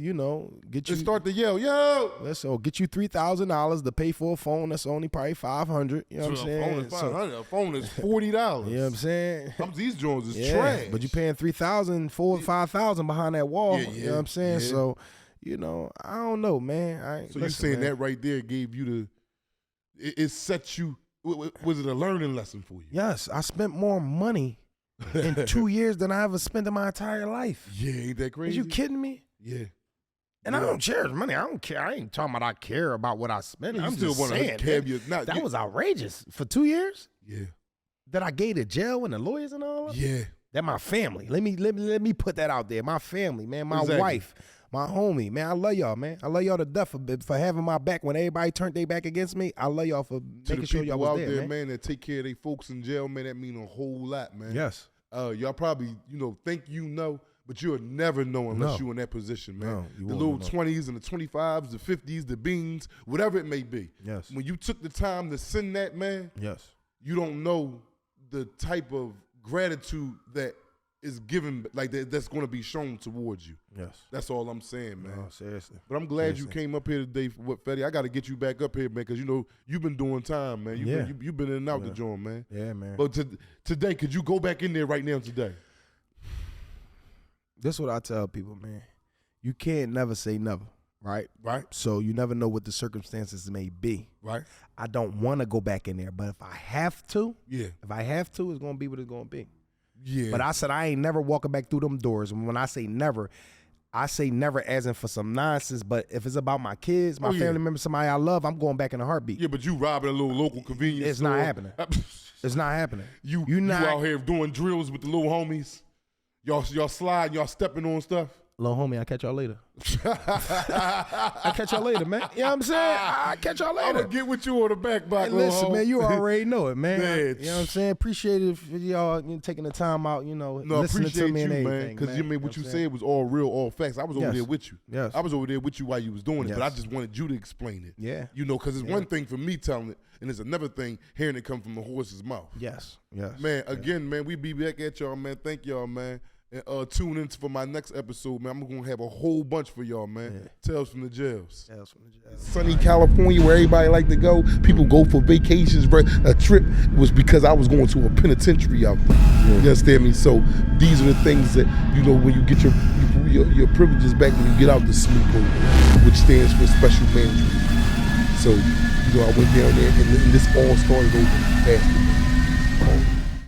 [SPEAKER 1] start the yell. Yo!
[SPEAKER 2] Listen, or get you $3,000 to pay for a phone that's only probably $500. You know what I'm saying?
[SPEAKER 1] A phone is $500. A phone is $40.
[SPEAKER 2] You know what I'm saying?
[SPEAKER 1] Some of these drones is trash.
[SPEAKER 2] But you paying $3,000, $4,000, $5,000 behind that wall. You know what I'm saying? So, you know, I don't know, man.
[SPEAKER 1] So you saying that right there gave you it set you, was it a learning lesson for you?
[SPEAKER 2] Yes, I spent more money in 2 years than I ever spent in my entire life.
[SPEAKER 1] Yeah, ain't that crazy?
[SPEAKER 2] Are you kidding me?
[SPEAKER 1] Yeah.
[SPEAKER 2] And I don't cherish money. I don't care. I ain't talking about I care about what I spent.
[SPEAKER 1] You
[SPEAKER 2] I'm
[SPEAKER 1] still
[SPEAKER 2] just
[SPEAKER 1] want
[SPEAKER 2] saying
[SPEAKER 1] to
[SPEAKER 2] that was outrageous. For 2 years
[SPEAKER 1] Yeah.
[SPEAKER 2] that I gave to jail and the lawyers and all that.
[SPEAKER 1] Yeah.
[SPEAKER 2] That my family. Let me put that out there. My family, man. My
[SPEAKER 1] Exactly.
[SPEAKER 2] wife, my homie, man. I love y'all, man. I love y'all to death for having my back when everybody turned their back against me. I love y'all for making sure y'all was
[SPEAKER 1] out
[SPEAKER 2] there,
[SPEAKER 1] man, that take care of their folks in jail, man. That mean a whole lot, man.
[SPEAKER 2] Yes.
[SPEAKER 1] Y'all probably, think you know, but you'll never know unless you're in that position, man.
[SPEAKER 2] No, you
[SPEAKER 1] the
[SPEAKER 2] won't
[SPEAKER 1] little
[SPEAKER 2] know.
[SPEAKER 1] 20s and the 25s, the 50s, the beans, whatever it may be.
[SPEAKER 2] Yes.
[SPEAKER 1] When you took the time to send that, man,
[SPEAKER 2] Yes.
[SPEAKER 1] you don't know the type of gratitude that is given, like that's going to be shown towards you.
[SPEAKER 2] Yes.
[SPEAKER 1] That's all I'm saying, man.
[SPEAKER 2] No, seriously.
[SPEAKER 1] But I'm glad you came up here today for what, Fettiee. I got to get you back up here, man, because you've been doing time, man. You've been in and out the joint, man.
[SPEAKER 2] Yeah, man.
[SPEAKER 1] But today, could you go back in there right now today?
[SPEAKER 2] This is what I tell people, man. You can't never say never, right?
[SPEAKER 1] Right.
[SPEAKER 2] So you never know what the circumstances may be.
[SPEAKER 1] Right.
[SPEAKER 2] I don't want to go back in there, but if I have to,
[SPEAKER 1] Yeah.
[SPEAKER 2] it's going to be what it's going to be.
[SPEAKER 1] Yeah.
[SPEAKER 2] But I said I ain't never walking back through them doors. And when I say never as in for some nonsense. But if it's about my kids, my family members, somebody I love, I'm going back in a heartbeat.
[SPEAKER 1] Yeah, but you robbing a little local convenience
[SPEAKER 2] It's
[SPEAKER 1] store.
[SPEAKER 2] not happening. It's not happening.
[SPEAKER 1] You
[SPEAKER 2] not
[SPEAKER 1] out here doing drills with the little homies. Y'all sliding, y'all stepping on stuff.
[SPEAKER 2] Little homie, I'll catch y'all later. I'll catch y'all later, man. You know what I'm saying? I'll catch y'all later.
[SPEAKER 1] I'm going to get with you on the back,
[SPEAKER 2] Hey,
[SPEAKER 1] little
[SPEAKER 2] listen,
[SPEAKER 1] home.
[SPEAKER 2] man, you already know it, man.
[SPEAKER 1] Man.
[SPEAKER 2] You know what I'm saying? Appreciate it for y'all taking the time out, listening to me and everything,
[SPEAKER 1] because you mean what you
[SPEAKER 2] know
[SPEAKER 1] said was all real, all facts. I was over
[SPEAKER 2] Yes.
[SPEAKER 1] there with you.
[SPEAKER 2] Yes.
[SPEAKER 1] I was over there with you while you was doing it, but I
[SPEAKER 2] Yes.
[SPEAKER 1] just wanted you to explain it.
[SPEAKER 2] Yeah.
[SPEAKER 1] Because it's one thing for me telling it, and it's another thing hearing it come from the horse's mouth.
[SPEAKER 2] Yes. Yes.
[SPEAKER 1] Man, again, man, we be back at y'all, man. Thank y'all, man. And tune in for my next episode, man. I'm going to have a whole bunch for y'all, man. Tales from the jails. Sunny California, where everybody like to go. People go for vacations, bro. A trip was because I was going to a penitentiary out there. You understand me? So these are the things that, when you get your privileges back when you get out the SMOOP program, which stands for Special Management. So, I went down there, and this all started over basketball.